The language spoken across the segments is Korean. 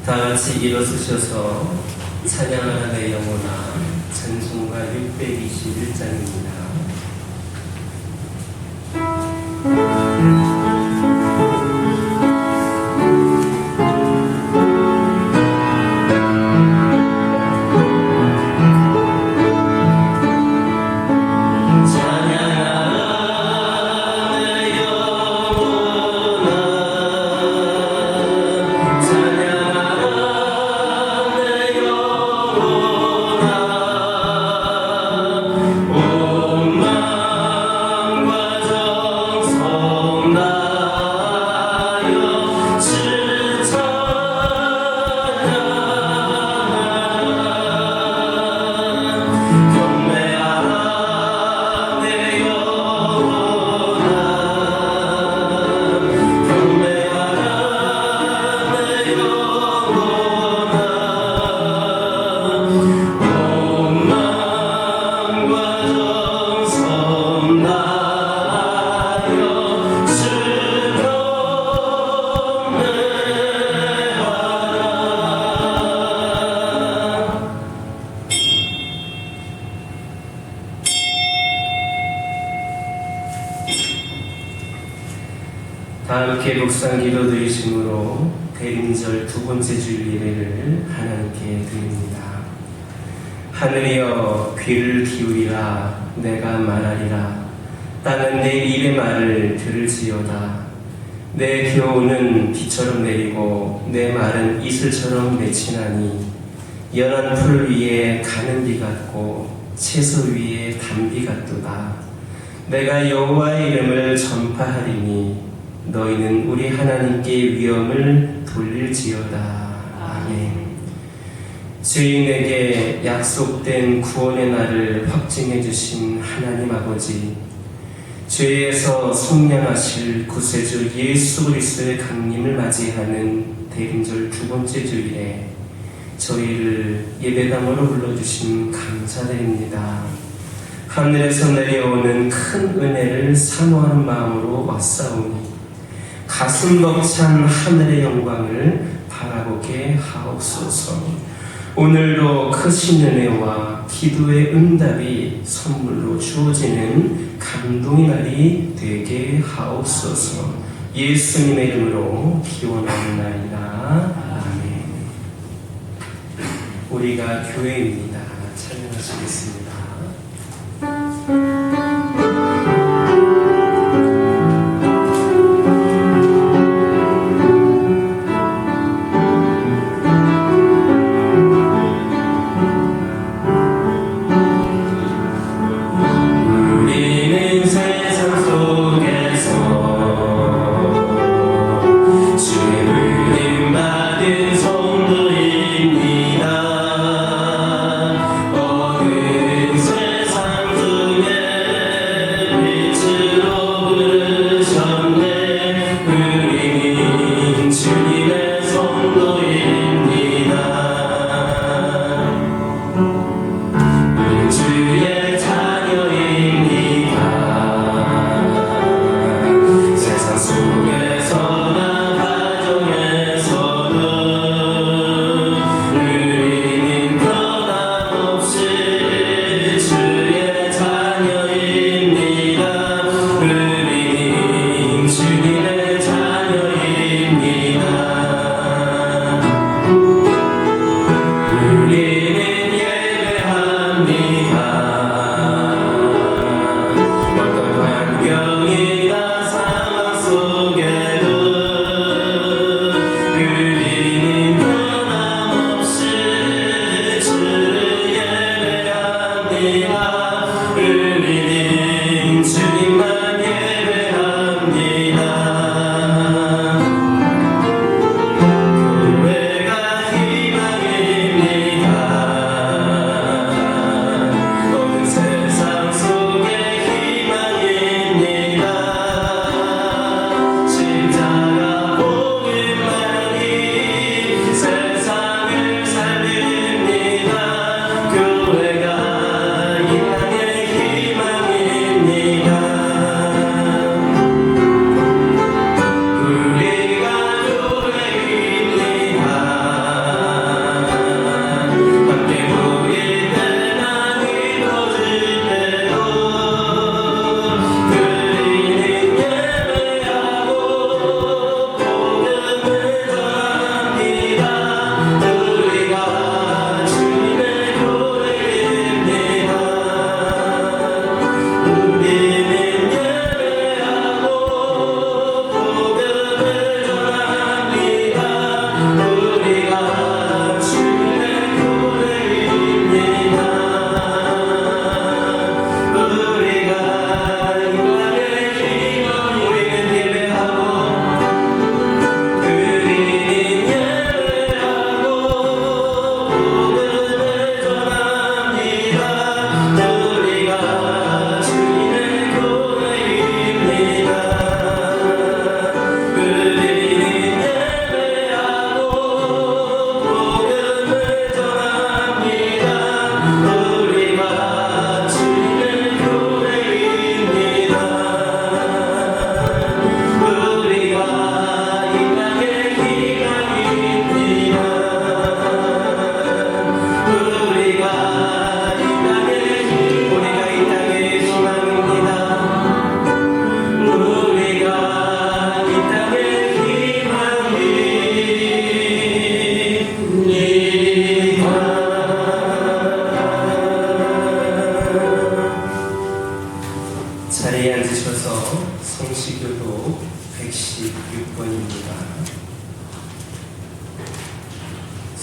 다 같이 일어서셔서 찬양하라 내 영혼아 찬송가 621장입니다. 다 함께 묵상 기도 드리심으로 대림절 두 번째 주일 예배를 하나님께 드립니다. 하늘이여 귀를 기울이라 내가 말하리라. 땅은 내 입의 말을 들을지어다. 내 교훈은 비처럼 내리고 내 말은 이슬처럼 맺히나니 연한 풀 위에 가는 비 같고 채소 위에 단비 같도다. 내가 여호와의 이름을 전파하리니 너희는 우리 하나님께 위엄을 돌릴지어다. 아멘. 죄인에게 약속된 구원의 날을 확증해 주신 하나님 아버지, 죄에서 속량하실 구세주 예수 그리스도의 강림을 맞이하는 대림절 두 번째 주일에 저희를 예배당으로 불러주신 감사드립니다. 하늘에서 내려오는 큰 은혜를 사모하는 마음으로 왔사오니 가슴 벅찬 하늘의 영광을 바라보게 하옵소서. 오늘도 크신 은혜와 기도의 응답이 선물로 주어지는 감동의 날이 되게 하옵소서. 예수님의 이름으로 기원하옵나이다. 아멘. 우리가 교회입니다. 찬양하시겠습니다.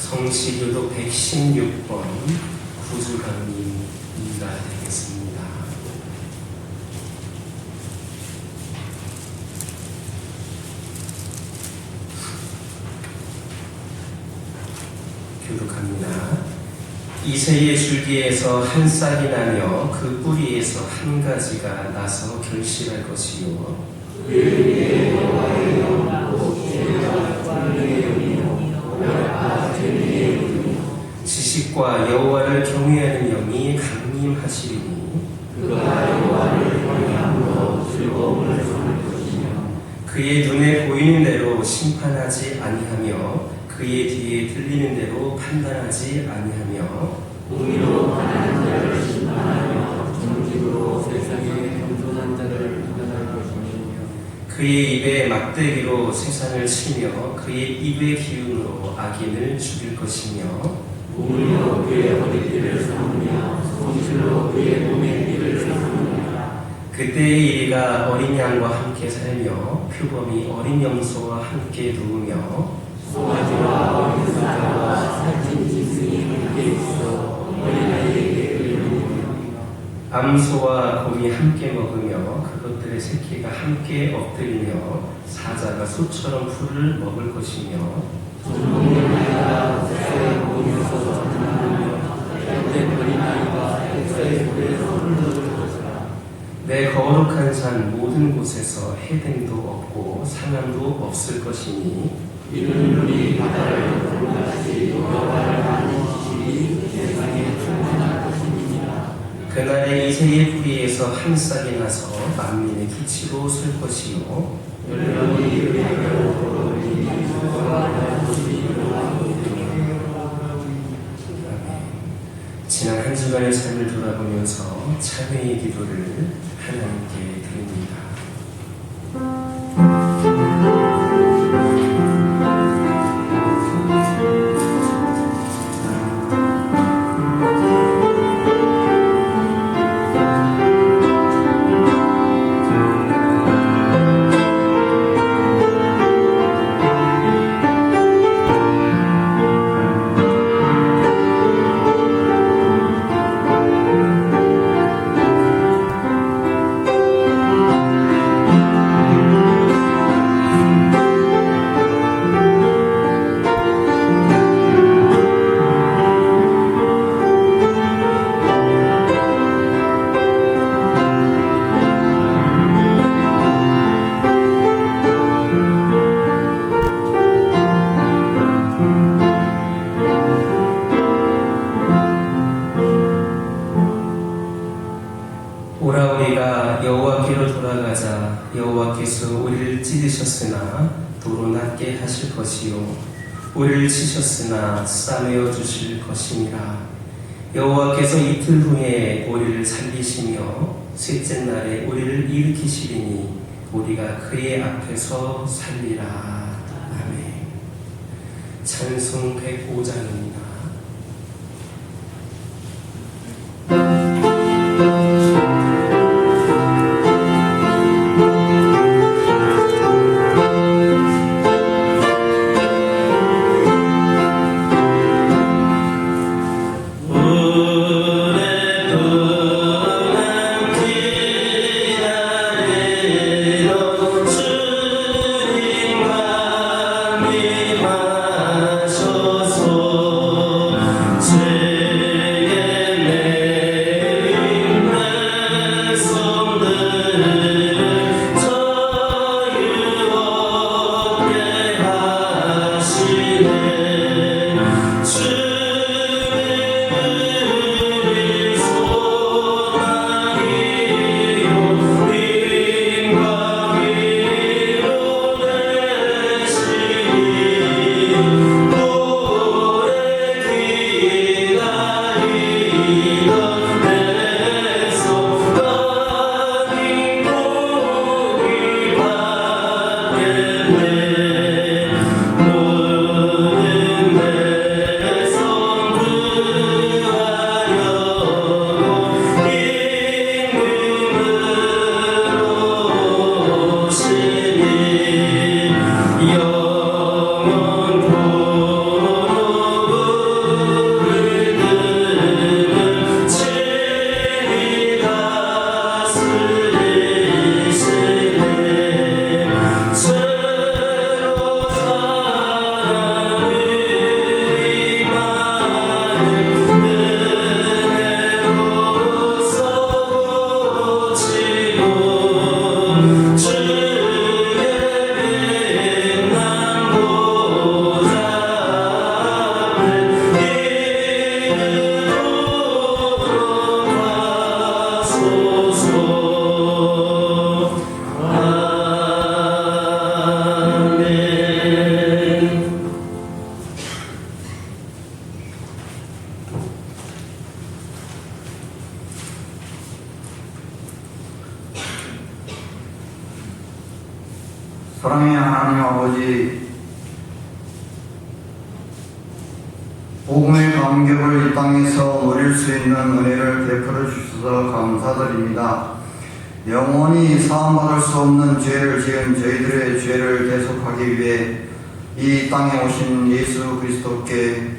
성시교도 116번 구주강림이가 되겠습니다. 교독합니다. 이새의 줄기에서 한 싹이 나며 그 뿌리에서 한 가지가 나서 결실할 것이요 지식과 여호와를 경외하는 영이 강림하시리니 그의 눈에 보이는 대로 심판하지 아니하며 그의 뒤에 들리는 대로 판단하지 아니하며 공의로 하나님 자를 심판하며 정직으로 세상에 겸손한 자를 판단할 것이며 그의 입에 막대기로 세상을 치며 그의 입의 기운으로 악인을 죽일 것이며 공의로 그의 허리띠를 삼으며 성실로 그의 몸의 띠를 삼으며 그때의 이리가 어린 양과 함께 살며 표범이 어린 염소와 함께 누우며 송아지와 어린 사자와 살찐 짐승이 함께 있어 어린아이에게 끌리며 암소와 곰이 함께 먹으며 그것들의 새끼가 함께 엎드리며 사자가 소처럼 풀을 먹을 것이며 손목의 아이가 백사의 몸에서 전하며 때 어린아이가 백사의 손에 손을 넣을 것이라. 내 거룩한 산 모든 곳에서 해등도 없고 상함도 없을 것이니 이는 눈이 바다를 보는같이 여호와를 아는 지식이 세상에 충만할 것입니다. 그날에 이새의 뿌리에서 한 싹이 나서 만민의 기치로 설 것이요 열방이 의하여 걸어오니 여호와를 지난 한 주간의 삶을 돌아보면서 찬회의 기도를 하나님께 드립니다. 오라 우리가 여호와께로 돌아가자. 여호와께서 우리를 찢으셨으나 도로 낫게 하실 것이요 우리를 치셨으나 싸매어 주실 것이니라. 여호와께서 이틀 후에 우리를 살리시며 셋째 날에 우리를 일으키시리니 우리가 그의 앞에서 살리라. 아멘. 찬송 105장입니다. 주님 감리하소서. 하나님 아버지, 복음의 감격을 이 땅에서 누릴 수 있는 은혜를 베풀어 주셔서 감사드립니다. 영원히 사함받을 수 없는 죄를 지은 저희들의 죄를 대속하기 위해 이 땅에 오신 예수 그리스도께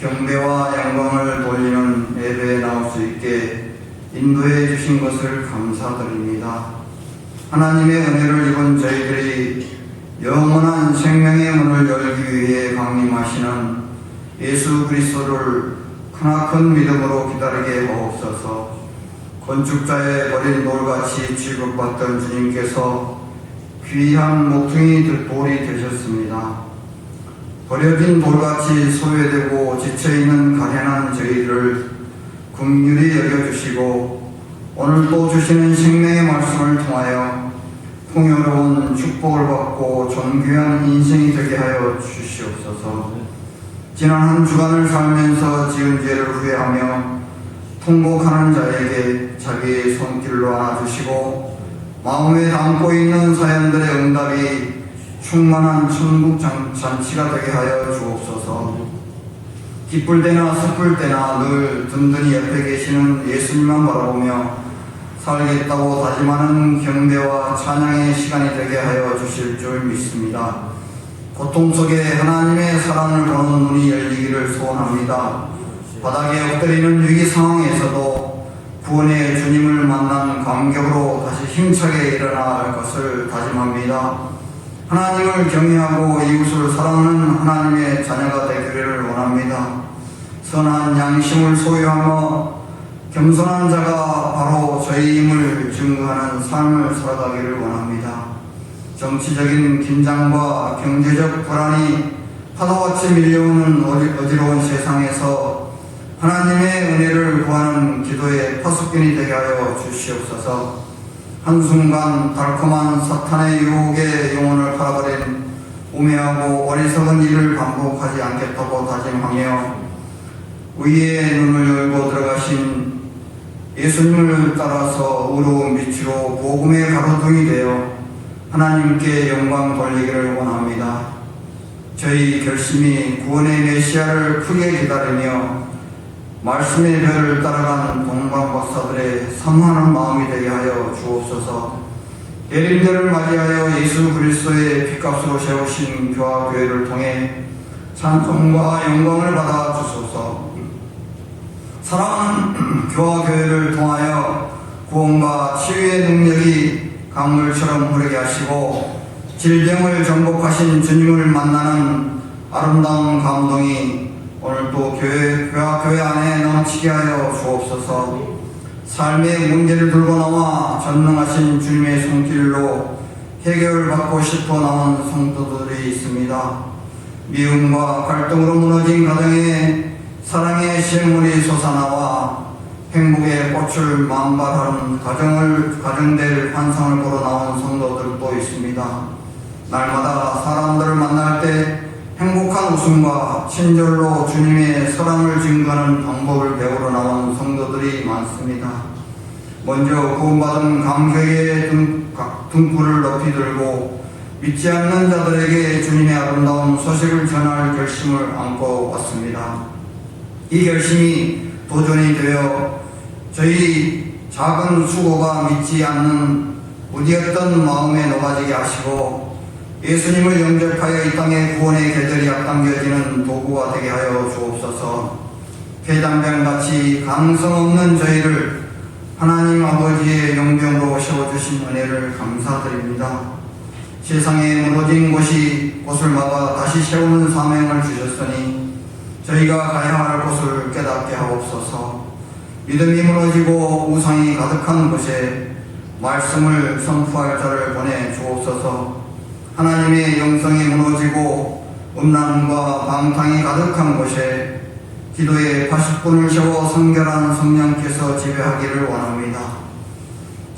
경배와 영광을 돌리는 예배에 나올 수 있게 인도해 주신 것을 감사드립니다. 하나님의 은혜를 입은 저희들이 영원한 생명의 문을 열기 위해 강림하시는 예수 그리스도를 크나큰 믿음으로 기다리게 하옵소서. 건축자의 버린 돌같이 취급받던 주님께서 귀한 모퉁이 돌이 되셨습니다. 버려진 돌같이 소외되고 지쳐있는 가련한 저희들을 긍휼히 여겨주시고 오늘도 주시는 생명의 말씀을 통하여 풍요로운 축복을 받고 존귀한 인생이 되게 하여 주시옵소서. 지난 한 주간을 살면서 지은 죄를 후회하며 통곡하는 자에게 자기의 손길로 안아주시고 마음에 담고 있는 사연들의 응답이 충만한 천국 잔치가 되게 하여 주옵소서. 기쁠 때나 슬플 때나 늘 든든히 옆에 계시는 예수님만 바라보며 살겠다고 다짐하는 경배와 찬양의 시간이 되게 하여 주실 줄 믿습니다. 고통 속에 하나님의 사랑을 보는 눈이 열리기를 소원합니다. 바닥에 엎드리는 위기 상황에서도 구원의 주님을 만난 감격으로 다시 힘차게 일어날 것을 다짐합니다. 하나님을 경외하고 이웃을 사랑하는 하나님의 자녀가 되기를 원합니다. 선한 양심을 소유하며 겸손한 자가 바로 저희임을 증거하는 삶을 살아가기를 원합니다. 정치적인 긴장과 경제적 불안이 파도같이 밀려오는 어지러운 세상에서 하나님의 은혜를 구하는 기도의 파수꾼이 되게 하여 주시옵소서. 한순간 달콤한 사탄의 유혹에 영혼을 팔아버린 우매하고 어리석은 일을 반복하지 않겠다고 다짐하며 의의 눈을 열고 들어가신 예수님을 따라서 의로운 빛으로 복음의 가로등이 되어 하나님께 영광 돌리기를 원합니다. 저희 결심이 구원의 메시아를 크게 기다리며 말씀의 별을 따라가는 동방박사들의 사모하는 마음이 되게 하여 주옵소서. 예림들을 맞이하여 예수 그리스도의 핏값으로 세우신 교화교회를 통해 찬송과 영광을 받아 주소서. 사랑하는 교화교회를 통하여 구원과 치유의 능력이 강물처럼 흐르게 하시고 질병을 정복하신 주님을 만나는 아름다운 감동이 오늘도 교회 안에 넘치게 하여 주옵소서. 삶의 문제를 들고 나와 전능하신 주님의 손길로 해결받고 싶어 나온 성도들이 있습니다. 미움과 갈등으로 무너진 가정에 사랑의 샘물이 솟아나와 행복의 꽃을 만발하는 가정될 환상을 보러 나온 성도들도 있습니다. 날마다 사람들을 만날 때 행복한 웃음과 친절로 주님의 사랑을 증거하는 방법을 배우러 나온 성도들이 많습니다. 먼저 구원받은 감격의 등불을 높이 들고 믿지 않는 자들에게 주님의 아름다운 소식을 전할 결심을 안고 왔습니다. 이 결심이 도전이 되어 저희 작은 수고가 믿지 않는 무디었던 마음에 녹아지게 하시고 예수님을 영접하여 이 땅의 구원의 계절이 앞당겨지는 도구가 되게 하여 주옵소서. 폐장병같이 강성 없는 저희를 하나님 아버지의 용병으로 세워주신 은혜를 감사드립니다. 세상에 무너진 곳을 막아 다시 세우는 사명을 주셨으니 저희가 가야 할 곳을 깨닫게 하옵소서. 믿음이 무너지고 우상이 가득한 곳에 말씀을 선포할 자를 보내 주옵소서. 하나님의 영성이 무너지고 음란과 방탕이 가득한 곳에 기도의 80분을 세워 성결한 성령께서 지배하기를 원합니다.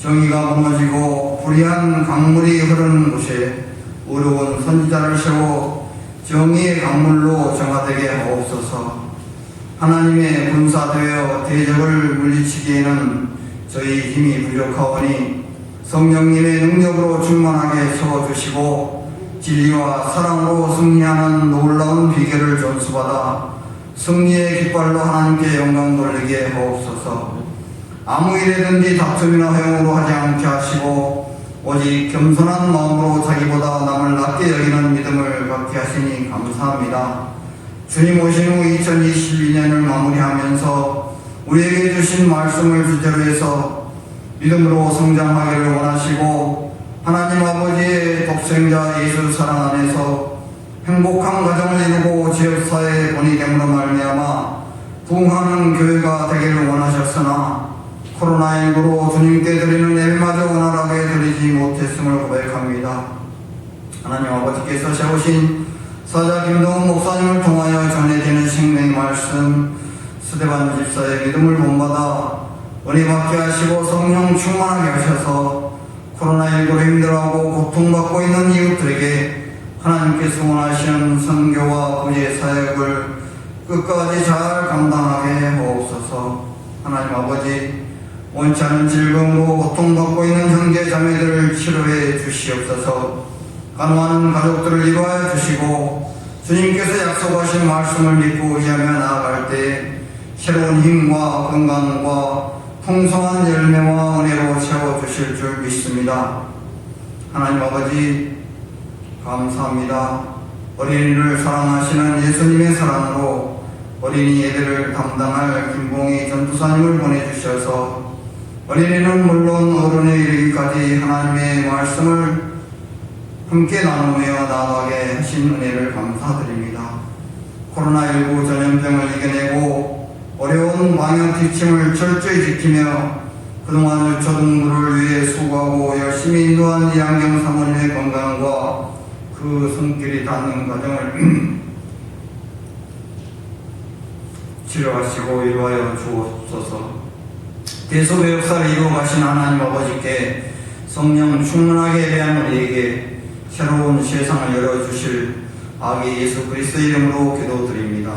정의가 무너지고 불의한 강물이 흐르는 곳에 의로운 선지자를 세워 정의의 강물로 정화되게 하옵소서. 하나님의 군사되어 대적을 물리치기에는 저희 힘이 부족하오니 성령님의 능력으로 충만하게 세워주시고 진리와 사랑으로 승리하는 놀라운 비결을 전수받아 승리의 깃발로 하나님께 영광 돌리게 하옵소서. 아무 일에든지 다툼이나 허용으로 하지 않게 하시고 오직 겸손한 마음으로 자기보다 남을 낮게 여기는 믿음을 갖게 하시니 감사합니다. 주님 오신 후 2022년을 마무리하면서 우리에게 주신 말씀을 주제로 해서 믿음으로 성장하기를 원하시고 하나님 아버지의 독생자 예수 사랑 안에서 행복한 가정을 이루고 지역사회의 본이 됨으로 말미암아 부흥하는 교회가 되기를 원하셨으나 코로나19로 주님께 드리는 예배마저 원활하게 드리지 못했음을 고백합니다. 하나님 아버지께서 세우신 사자 김동훈 목사님을 통하여 전해지는 생명의 말씀 스데반 집사의 믿음을 본받아 은혜 받게 하시고 성령 충만하게 하셔서 코로나19로 힘들어하고 고통받고 있는 이웃들에게 하나님께서 원하시는 선교와 구제 사역을 끝까지 잘 감당하게 하옵소서. 하나님 아버지 원치 않은 질병으로 고통받고 있는 형제 자매들을 치료해 주시옵소서. 간호하는 가족들을 이루어 주시고 주님께서 약속하신 말씀을 믿고 의지하며 나아갈 때 새로운 힘과 건강과 풍성한 열매와 은혜로 채워주실 줄 믿습니다. 하나님 아버지 감사합니다. 어린이를 사랑하시는 예수님의 사랑으로 어린이 예배를 담당할 김봉희 전도사님을 보내주셔서 어린이는 물론 어른에 이르기까지 하나님의 말씀을 함께 나누며 나아가게 하신 은혜를 감사드립니다. 코로나19 전염병을 이겨내고 어려운 방역 지침을 철저히 지키며 그동안 유초등부를 위해 수고하고 열심히 인도한 이한경 사모님의 건강과 그 손길이 닿는 과정을 치료하시고 이루하여 주옵소서. 대속의 역사를 이루어 가신 하나님 아버지께 성령 충만하게 예배한 우리에게 새로운 세상을 열어주실 아기 예수 그리스도 이름으로 기도드립니다.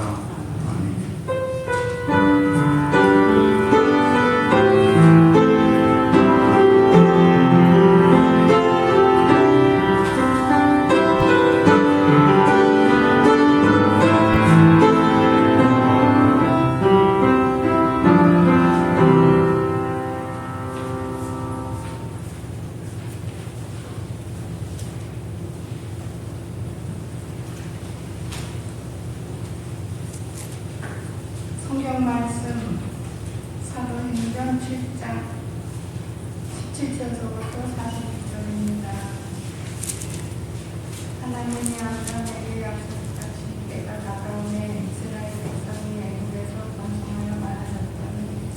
성경 말씀 사도행전 7장 17절부터 42절입니다. 하나님이 아까 내게 약속하신 때가 가까우니 이스라엘 백성이 애굽에서 번성하여 많아졌더니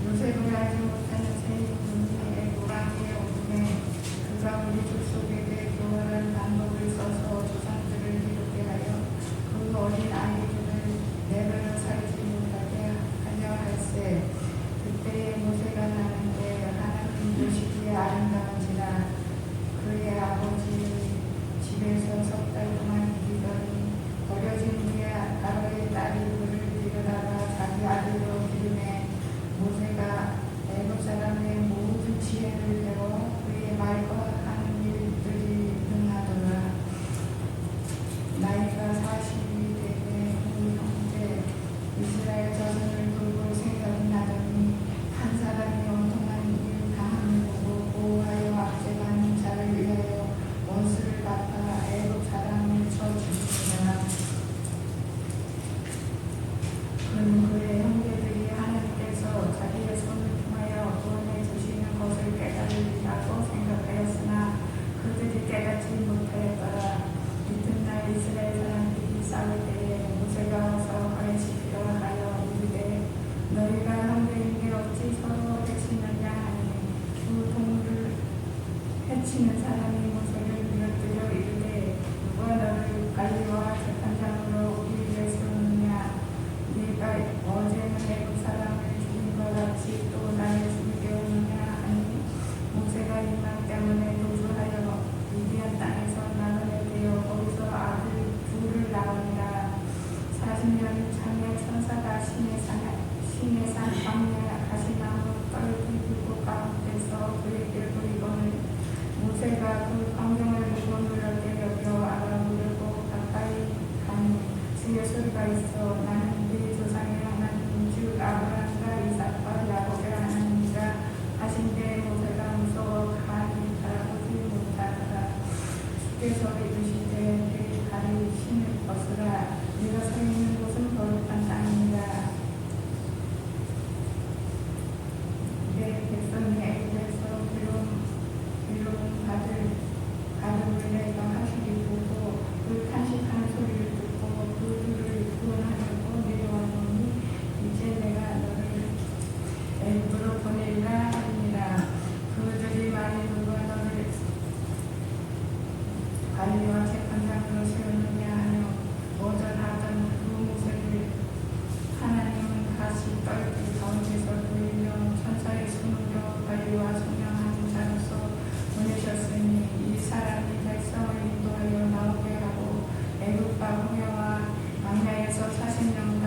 요셉을 알지 못하는 새 민족이 애굽 땅에 오르매 그가 우리 족속에게 교활한 방법을 써서 조상들을 기록게 하여 그 어린 아이들을 내버려 살지 못하게 하려 할세. 그때에 모세가 나는데 하나님 보시기에 아름다운지라 그의 아버지 집에서 석 달 동안 기르더니 버려진 후에 바로의 딸이 그를 데려다가 자기 아들로 기르매 모세가 애굽 사람의 모든 지혜를 배워 그의 말과 하는 일들이 능하더라. 나이가 40이 되매 그 형제 이스라엘 자손을 돌볼 생각이 나더니 한 사람이 온통한 일 강함을 보고 보호하여 압제하는 자를 위하여 원수를 갚아 애굽 사람을 쳐 죽이니라. 그는 그의 형제들이 하나님께서 자기의 손을 통하여 구원해 주시는 것을 깨달으리라고 생각하였으나 그들이 깨닫지 못하였더라. 이튿날 이스라엘 사람들이 싸울 때에 모세가 와서 가르치기로 하여 이르되 너희가 형제인데 어찌 서로 해치느냐 하니 두 동물을 해치는 사람이 모세를 밀어뜨려 이르되 누가 너를 관리와 재판장으로 우리 위에 세우느냐. 네가 어제는 애굽 사람을 죽인 것 같이 또 나를 죽이게 오느냐 하니 모세가 이 말 때문에 도주하여 미디안 땅에서 나그네 되어 거기서 아들 둘을 낳으니라. 40년 장에 천사가 신의 산 광야 가시나무 떨기 불꽃 가운데서 그에게 보이거늘 모세가 그 광경을 보고 놀랍게 여겨 알아보려고 가까이 가니 주의 소리가 있어 나는 네 조상의 하나님 즉 아브라함과 이삭과 야곱의 하나님이라 하신데 모세가 무서워 가히 바라보지 못하더라. 주께서 이르시되 네 발이 신을 벗으라 네가 서 있는 곳은 거룩한 땅이니라. 내 백성이 애굽에서 괴로움 받을 가족들에게 하시기 보고 그 탄식하는 소리를 듣고 그들을 구원하려고 내려왔노니 이제 내가 너를 애굽으로 보내리라 하니라. 그들이 많이 누가 너를 관리와 재판장으로 세우느냐 하며 오전하던 그 모세를 하나님은 다시 떨기 가운데서 보이며 천사의 손으로 관리와 소명하는 자로서 보내셨으니 이 사람이 백성을 인도하여 나오게 하고 애굽과 홍해와 광야에서 40년간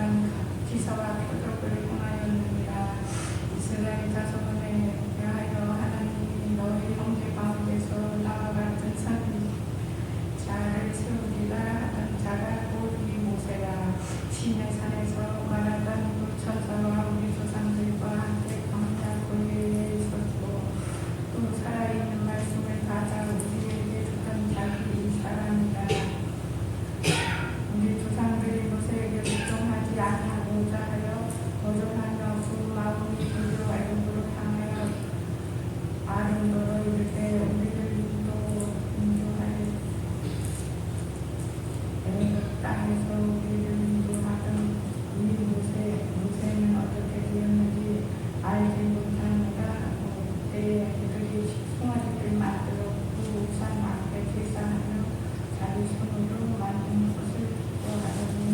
기사와 표적을 행하였느니라. 이스라엘 자손에 대하여 하나님이 너희 형제 가운데서 나와 같은 자를 세우리라 하던 자가 곧 이 모세라. 시내 산에서 말하던 그 천사와 우리 조상들과 함께 광야 골리에 있었고 또 살아있는 말씀을 받아 우리에게 주던 자기 이 사람이다. 우리 조상들이 모세에게 복종하지 아니하고자 하여 거절하며 그 마음이 불교 애굽으로 향하여 아름도로 이르되 우리를 인도하여 애굽 땅에서 우리를 인도하던 이 모세는 어떻게 되었는지 알지 못하노라 하고 그때에 그들이 송아지를 만들어 그 우상 앞에 제사하며 자기 손으로 만든 것을 기뻐하더니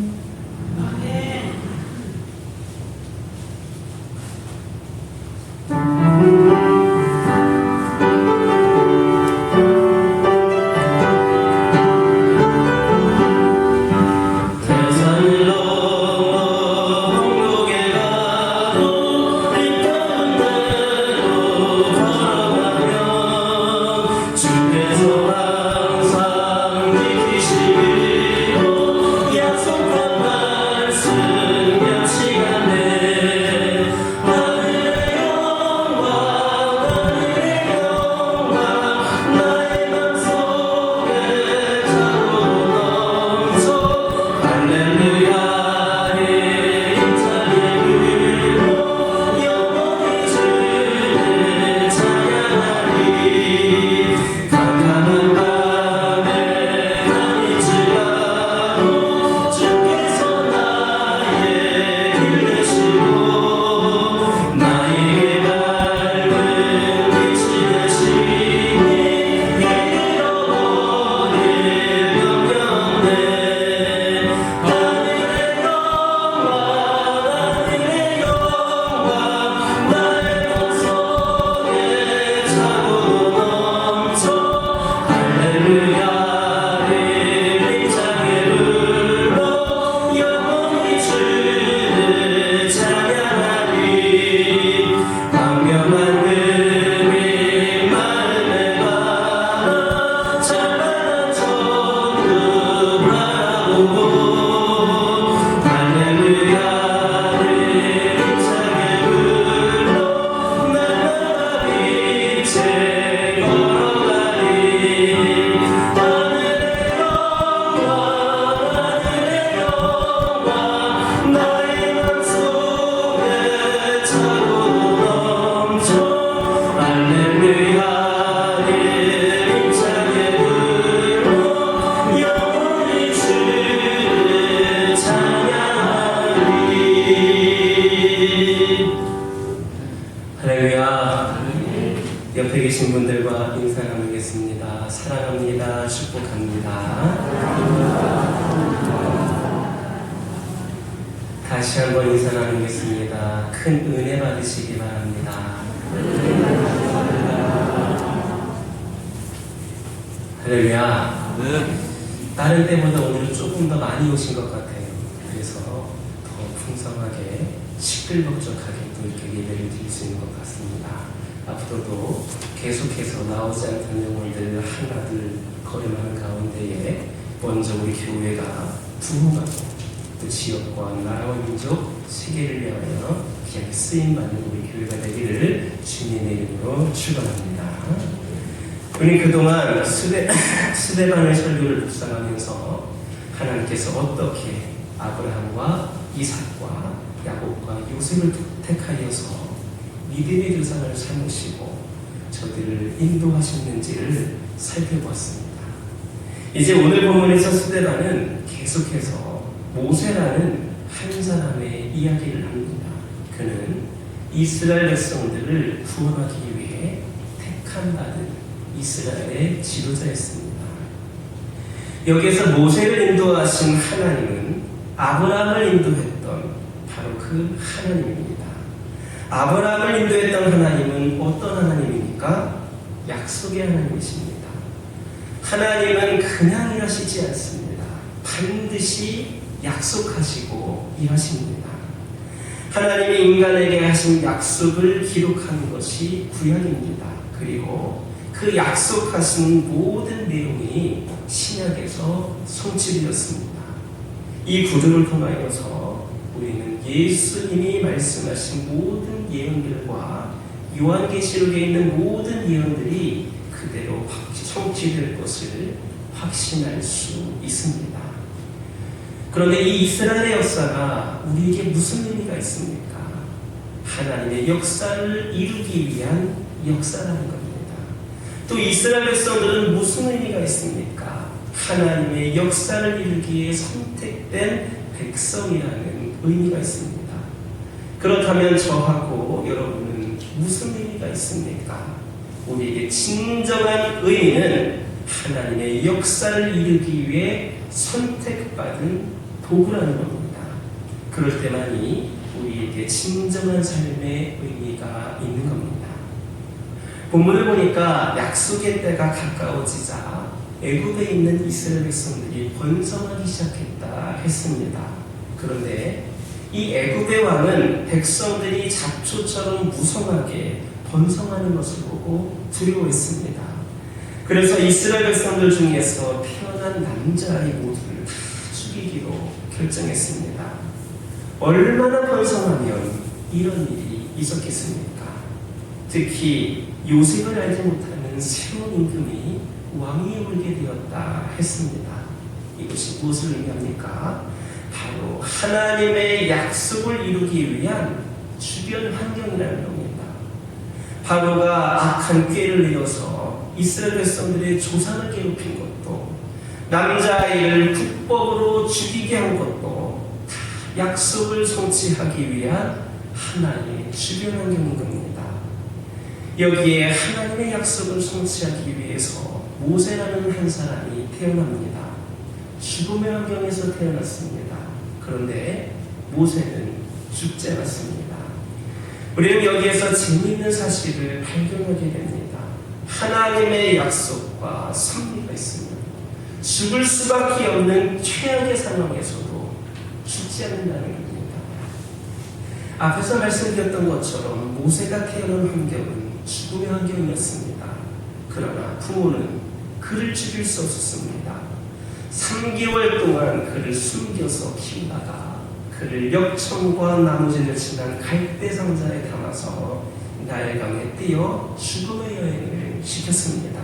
대산을 넘어 홍록에 가도 빛가운 대로 걸어가며 주께서 항상 지키시고 약속한 말씀 명치가네. 하늘의 영광 하늘의 영광 나의 맘속에 차고 넘쳐 할렐루야의 힘차게 불러 영원히 주를 찬양하리. 캄캄한 밤에 밤이 지나도 주께서 나의 길 되시고 나에게 밝은 빛이 되시니 잃어버린 명령대. 하늘의 영광 하늘의 영광 나의 맘속에 차고 넘쳐 할렐루야의 힘차게 불러 영원히 주를 찬양하리. 광명한 금이 마음에 받아 찬란한 천국 바라보고 할렐루야를 힘차게 불러 날마다 빛에 걸어가리. 하늘의 영광 하늘의 영광 나의 맘속에 차고 넘쳐 할렐루야를 힘차게 불러 영원히 주를 찬양하리. 할렐루야. 옆에 계신 분들과 인사 나누겠습니다. 사랑합니다. 축복합니다. 다시 한번 인사 나누겠습니다. 큰 은혜 받으시기 바랍니다. 할렐루야. 다른 때보다 오늘은 조금 더 많이 오신 것 같아요. 그래서 더 풍성하게 시끌벅적하게 또 이렇게 예배를 드릴 수 있는 것 같습니다. 앞으로도 계속해서 나오지 않던 영혼들 하나둘 거듭하는 가운데에 먼저 우리 교회가 부흥하고 또 지역과 나라와 민족 세계를 위하여 귀하게 쓰임받는 우리 교회가 되기를 주님의 이름으로 축원합니다. 우리 그동안 스데반의 설교를 묵상하면서 하나님께서 어떻게 아브라함과 이삭과 야곱과 요셉을 택하여서 믿음의 조상을 삼으시고 저들을 인도하셨는지를 살펴보았습니다. 이제 오늘 본문에서 스데반은 계속해서 모세라는 한 사람의 이야기를 합니다. 그는 이스라엘 백성들을 구원하기 위해 택함받은 이스라엘의 지도자였습니다. 여기에서 모세를 인도하신 하나님은 아브라함을 인도했던 바로 그 하나님입니다. 아브라함을 인도했던 하나님은 어떤 하나님입니까? 약속의 하나님이십니다. 하나님은 그냥 일하시지 않습니다. 반드시 약속하시고 일하십니다. 하나님이 인간에게 하신 약속을 기록한 것이 구약입니다. 그리고 그 약속하신 모든 내용이 신약에서 성취되었습니다. 이 구조를 통하여서 우리는 예수님이 말씀하신 모든 예언들과 요한계시록에 있는 모든 예언들이 그대로 성취될 것을 확신할 수 있습니다. 그런데 이 이스라엘의 역사가 우리에게 무슨 의미가 있습니까? 하나님의 역사를 이루기 위한 역사라는 겁니다. 또 이스라엘 백성들은 무슨 의미가 있습니까? 하나님의 역사를 이루기에 선택된 백성이라는 의미가 있습니다. 그렇다면 저하고 여러분은 무슨 의미가 있습니까? 우리에게 진정한 의미는 하나님의 역사를 이루기 위해 선택받은 도구라는 겁니다. 그럴 때만이 우리에게 진정한 삶의 의미가 있는 겁니다. 본문을 보니까 약속의 때가 가까워지자 애굽에 있는 이스라엘 백성들이 번성하기 시작했다 했습니다. 그런데 이 애굽의 왕은 백성들이 잡초처럼 무성하게 번성하는 것을 보고 두려워했습니다. 그래서 이스라엘 백성들 중에서 태어난 남자아이 모두를 다 죽이기로 결정했습니다. 얼마나 번성하면 이런 일이 있었겠습니까? 특히 요셉을 알지 못하는 새로운 임금이 왕위에 오르게 되었다 했습니다. 이것이 무엇을 의미합니까? 바로 하나님의 약속을 이루기 위한 주변 환경이라는 겁니다. 바로가 악한 꾀를 내어서 이스라엘 백성들의 조상을 괴롭힌 것도, 남자아이를 불법으로 죽이게 한 것도 다 약속을 성취하기 위한 하나님의 주변 환경인 겁니다. 여기에 하나님의 약속을 성취하기 위해서 모세라는 한 사람이 태어납니다. 죽음의 환경에서 태어났습니다. 그런데 모세는 죽지 않았습니다. 우리는 여기에서 재미있는 사실을 발견하게 됩니다. 하나님의 약속과 섭리가 있습니다. 죽을 수밖에 없는 최악의 상황에서도 죽지 않는다는 겁니다. 앞에서 말씀드렸던 것처럼 모세가 태어난 환경은 죽음의 환경이었습니다. 그러나 부모는 그를 죽일 수 없었습니다. 3개월 동안 그를 숨겨서 키우다가 그를 역청과 나무진을 지난 갈대 상자에 담아서 나일강에 띄어 죽음의 여행을 시켰습니다.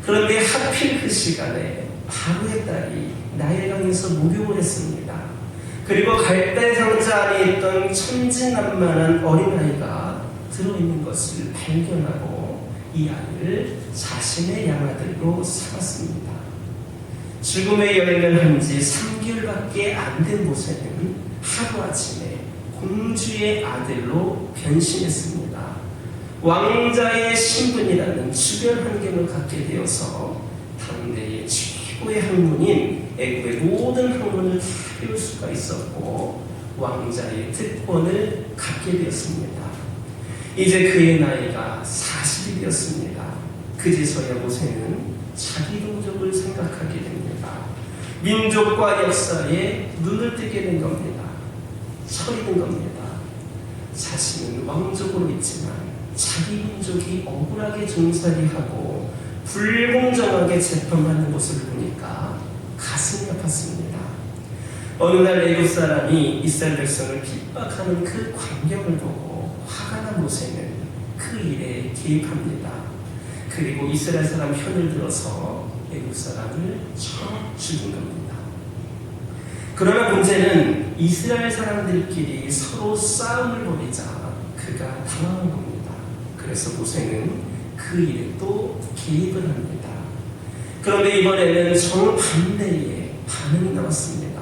그런데 하필 그 시간에 바로의 딸이 나일강에서 목욕을 했습니다. 그리고 갈대 상자 안에 있던 천진난만한 어린아이가 들어있는 것을 발견하고 이 아이를 자신의 양아들로 삼았습니다. 죽음의 여행을 한 지 3개월밖에 안 된 모세는 하루아침에 공주의 아들로 변신했습니다. 왕자의 신분이라는 주변 환경을 갖게 되어서 당대의 최고의 학문인 애굽의 모든 학문을 다 배울 수가 있었고 왕자의 특권을 갖게 되었습니다. 이제 그의 나이가 40이 되었습니다. 그제서야 모세는 자기 동족을 생각하게 됩니다. 민족과 역사에 눈을 뜨게 된 겁니다. 철이 든 겁니다. 자신은 왕족으로 있지만 자기 민족이 억울하게 종살이하고 불공정하게 재판받는 모습을 보니까 가슴이 아팠습니다. 어느 날 애굽 사람이 이스라엘 백성을 핍박하는 그 광경을 보고 화가 난 모세는 그 일에 개입합니다. 그리고 이스라엘 사람 편을 들어서 애굽 사람을 쳐 죽인 겁니다. 그러나 문제는 이스라엘 사람들끼리 서로 싸움을 벌이자 그가 당황한 겁니다. 그래서 모세는 그 일에 또 개입을 합니다. 그런데 이번에는 정반대의 반응이 나왔습니다.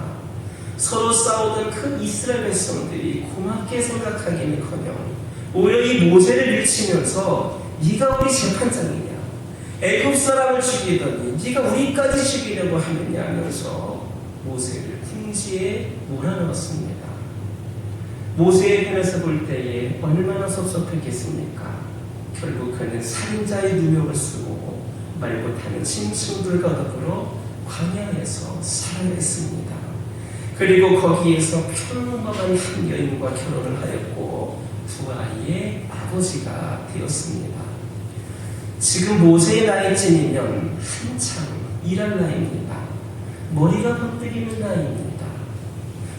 서로 싸우던 그 이스라엘 백성들이 고맙게 생각하기는커녕 오히려 이 모세를 밀치면서 네가 우리 재판장이냐, 애굽 사람을 죽이더니 네가 우리까지 죽이려고 하느냐 하면서 모세를 궁지에 몰아넣었습니다. 모세의 편에서 볼 때에 얼마나 섭섭했겠습니까? 결국 그는 살인자의 누명을 쓰고 말 못하는 짐승들과 더불어 광야에서 살아야 했습니다. 그리고 거기에서 평범한 한 여인과 결혼을 하였고 두 아이의 아버지가 되었습니다. 지금 모세의 나이쯤이면 한창 일할 나이입니다. 머리가 번뜩이는 나이입니다.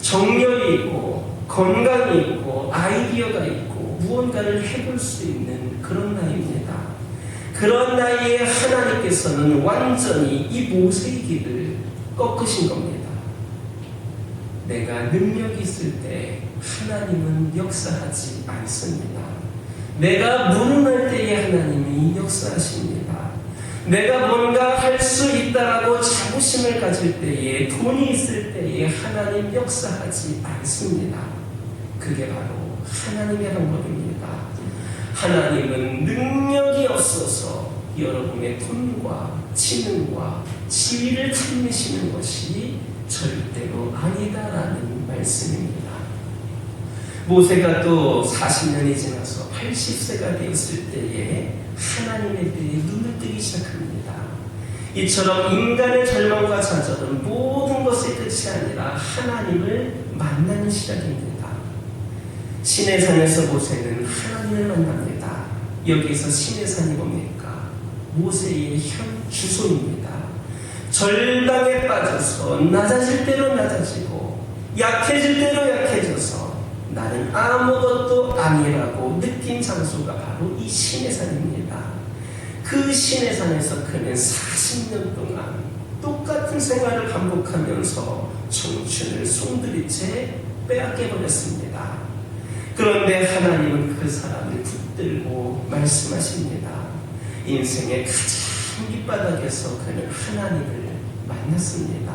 정열이 있고 건강이 있고 아이디어가 있고 무언가를 해볼 수 있는 그런 나이입니다. 그런 나이에 하나님께서는 완전히 이 모세의 길을 꺾으신 겁니다. 내가 능력이 있을 때 하나님은 역사하지 않습니다. 내가 무능할 때에 하나님이 역사하십니다. 내가 뭔가 할 수 있다라고 자부심을 가질 때에, 돈이 있을 때에 하나님 역사하지 않습니다. 그게 바로 하나님의 방법입니다. 하나님은 능력이 없어서 여러분의 돈과 지능과 지위를 탐내시는 것이 절대로 아니다라는 말씀입니다. 모세가 또 40년이 지나서 80세가 되었을 때에 하나님에 대해 눈을 뜨기 시작합니다. 이처럼 인간의 절망과 좌절은 모든 것의 끝이 아니라 하나님을 만나는 시작입니다. 신의 산에서 모세는 하나님을 만납니다. 여기에서 신의 산이 뭡니까? 모세의 현 주소입니다. 절망에 빠져서 낮아질 대로 낮아지고 약해질 대로 약해져서 나는 아무것도 아니라고 느낀 장소가 바로 이 신의 산입니다. 그 신의 산에서 그는 40년 동안 똑같은 생활을 반복하면서 청춘을 송두리째 빼앗겨버렸습니다. 그런데 하나님은 그 사람을 붙들고 말씀하십니다. 인생의 가장 밑바닥에서 그는 하나님을 만났습니다.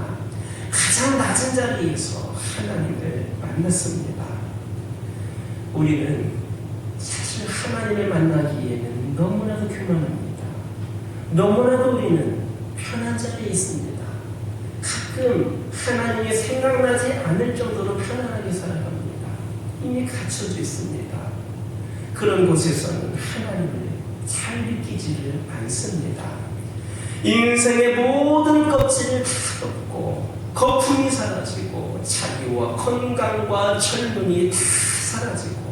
가장 낮은 자리에서 하나님을 만났습니다. 우리는 사실 하나님을 만나기에는 너무나도 교만합니다. 너무나도 우리는 편한 자리에 있습니다. 가끔 하나님이 생각나지 않을 정도로 편안하게 살아갑니다. 이미 갖춰져 있습니다. 그런 곳에서는 하나님을 잘 느끼지를 않습니다. 인생의 모든 껍질을 다 덮고 거품이 사라지고 자기와 건강과 젊음이 다 사라지고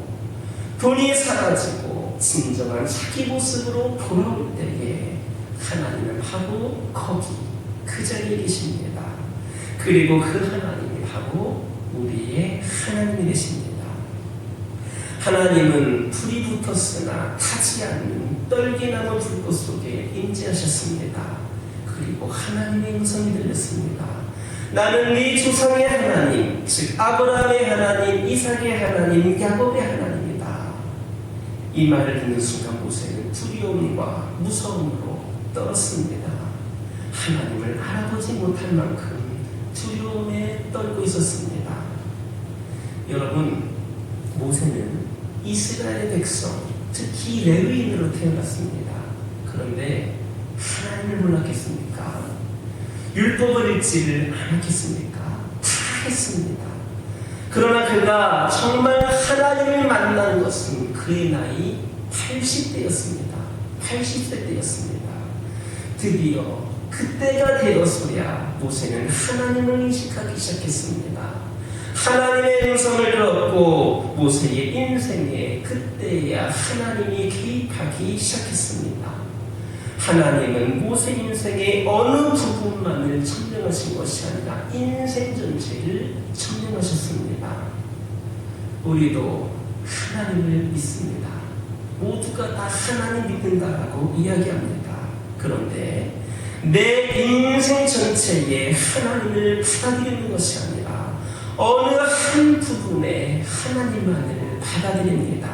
돈이 사라지고 진정한 자기 모습으로 돌아올 때에 하나님은 바로 거기 그 자리에 계십니다. 그리고 그 하나님이 바로 우리의 하나님이 되십니다. 하나님은 불이 붙었으나 타지 않는 떨기나무 불꽃 속에 임재하셨습니다. 그리고 하나님의 음성이 들렸습니다. 나는 네 조상의 하나님, 즉 아브라함의 하나님, 이삭의 하나님, 야곱의 하나님이다. 이 말을 듣는 순간 모세는 두려움과 무서움으로 떨었습니다. 하나님을 알아보지 못할 만큼 두려움에 떨고 있었습니다. 여러분, 모세는 이스라엘의 백성, 특히 레위인으로 태어났습니다. 그런데 하나님을 몰랐겠습니까? 율법을 읽지를 않았겠습니까? 다 했습니다. 그러나 그가 정말 하나님을 만난 것은 그의 나이 80대였습니다. 80세 때였습니다. 드디어 그때가 되어서야 모세는 하나님을 인식하기 시작했습니다. 하나님의 음성을 들었고 그리고 모세의 인생에 그때야 하나님이 개입하기 시작했습니다. 하나님은 모세 인생의 어느 부분만을 점령하신 것이 아니라 인생 전체를 점령하셨습니다. 우리도 하나님을 믿습니다. 모두가 다 하나님 믿는다라고 이야기합니다. 그런데 내 인생 전체에 하나님을 받아들이는 것이 아니라 어느 한 부분에 하나님만을 받아들입니다.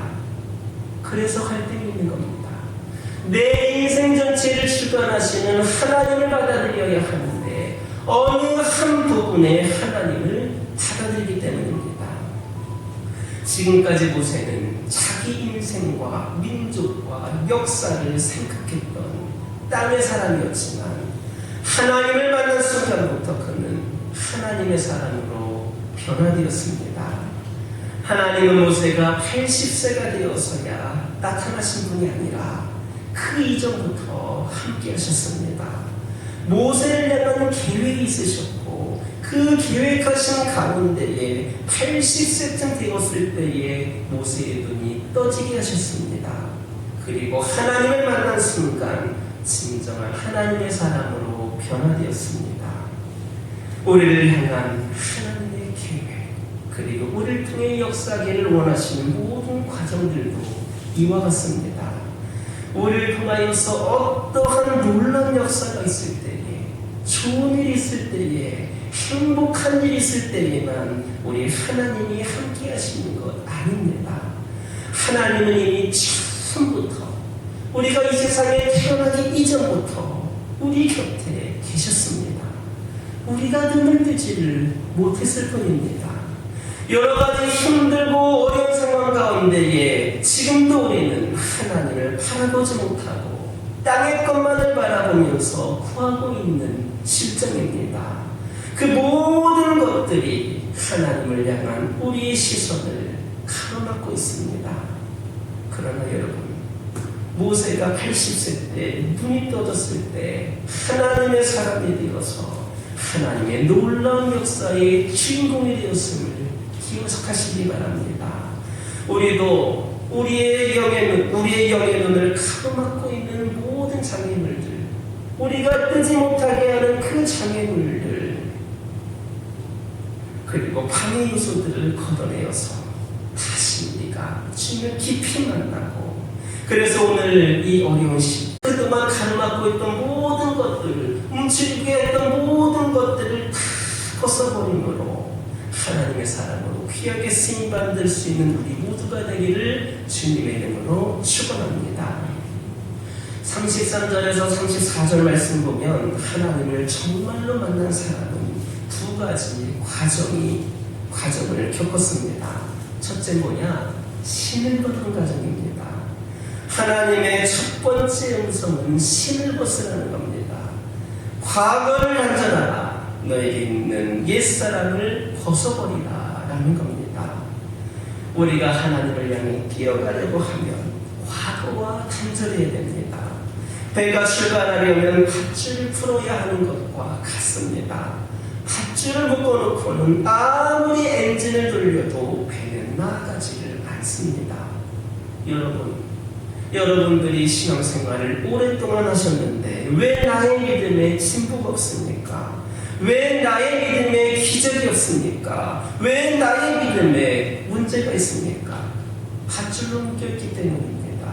그래서 갈등이 있는 겁니다. 내 인생 전체를 주관하시는 하나님을 받아들여야 하는데 어느 한 부분에 하나님을 받아들이기 때문입니다. 지금까지 모세는 자기 인생과 민족과 역사를 생각했던 땅의 사람이었지만 하나님을 만난 순간부터 그는 하나님의 사람으로 변화되었습니다. 하나님은 모세가 80세가 되어서야 나타나신 분이 아니라 그 이전부터 함께 하셨습니다. 모세를 향한 계획이 있으셨고 그 계획하신 가운데에 80세쯤 되었을 때에 모세의 눈이 떠지게 하셨습니다. 그리고 하나님을 만난 순간 진정한 하나님의 사람으로 변화되었습니다. 우리를 향한 하나님의 계획, 그리고 우리를 통해 역사하기를 원하시는 모든 과정들도 이와 같습니다. 우리를 통하여서 어떠한 놀라운 역사가 있을 때에, 좋은 일이 있을 때에, 행복한 일이 있을 때에만 우리 하나님이 함께 하시는 것 아닙니다. 하나님은 이미 처음부터 우리가 이 세상에 태어나기 이전부터 우리 곁에 계셨습니다. 우리가 눈을 뜨지를 못했을 뿐입니다. 여러 가지 힘들고 어려운 상황 가운데에 지금도 우리는 하나님을 바라보지 못하고 땅의 것만을 바라보면서 구하고 있는 실정입니다. 그 모든 것들이 하나님을 향한 우리의 시선을 가로막고 있습니다. 그러나 여러분, 모세가 80세 때 눈이 떠졌을 때 하나님의 사람이 되어서 하나님의 놀라운 역사의 주인공이 되었음을 기억하시기 바랍니다. 우리도 우리의 영의 눈을 가로막고 있는 모든 장애물들, 우리가 뜨지 못하게 하는 그 장애물들, 그리고 방해 요소들을 걷어내어서 다시 우리가 주님을 깊이 만나고, 그래서 오늘 이 어려운 시기 그동안 가로막고 있던 모든 것들을, 움츠리게 했던 모든 것들을 다 벗어버림으로 하나님의 사람으로 귀하게 쓰임받을 수 있는 우리 모두가 되기를 주님의 이름으로 축원합니다. 33절에서 34절 말씀 보면 하나님을 정말로 만난 사람은 두 가지 과정을 겪었습니다. 첫째 뭐냐? 신을 벗은 과정입니다. 하나님의 첫 번째 음성은 신을 벗으라는 겁니다. 과거를 단전하라. 너에게 있는 옛사람을 벗어버리라 라는 겁니다. 우리가 하나님을 향해 기어가려고 하면 과거와 단절해야 됩니다. 배가 출발하려면 밧줄을 풀어야 하는 것과 같습니다. 밧줄을 묶어놓고는 아무리 엔진을 돌려도 배는 나아가지를 않습니다. 여러분들이 신앙생활을 오랫동안 하셨는데 왜 나의 믿음에 진보가 없습니까? 왜 나의 믿음에 기적이 없습니까? 왜 나의 믿음에 문제가 있습니까? 밧줄로 묶여있기 때문입니다.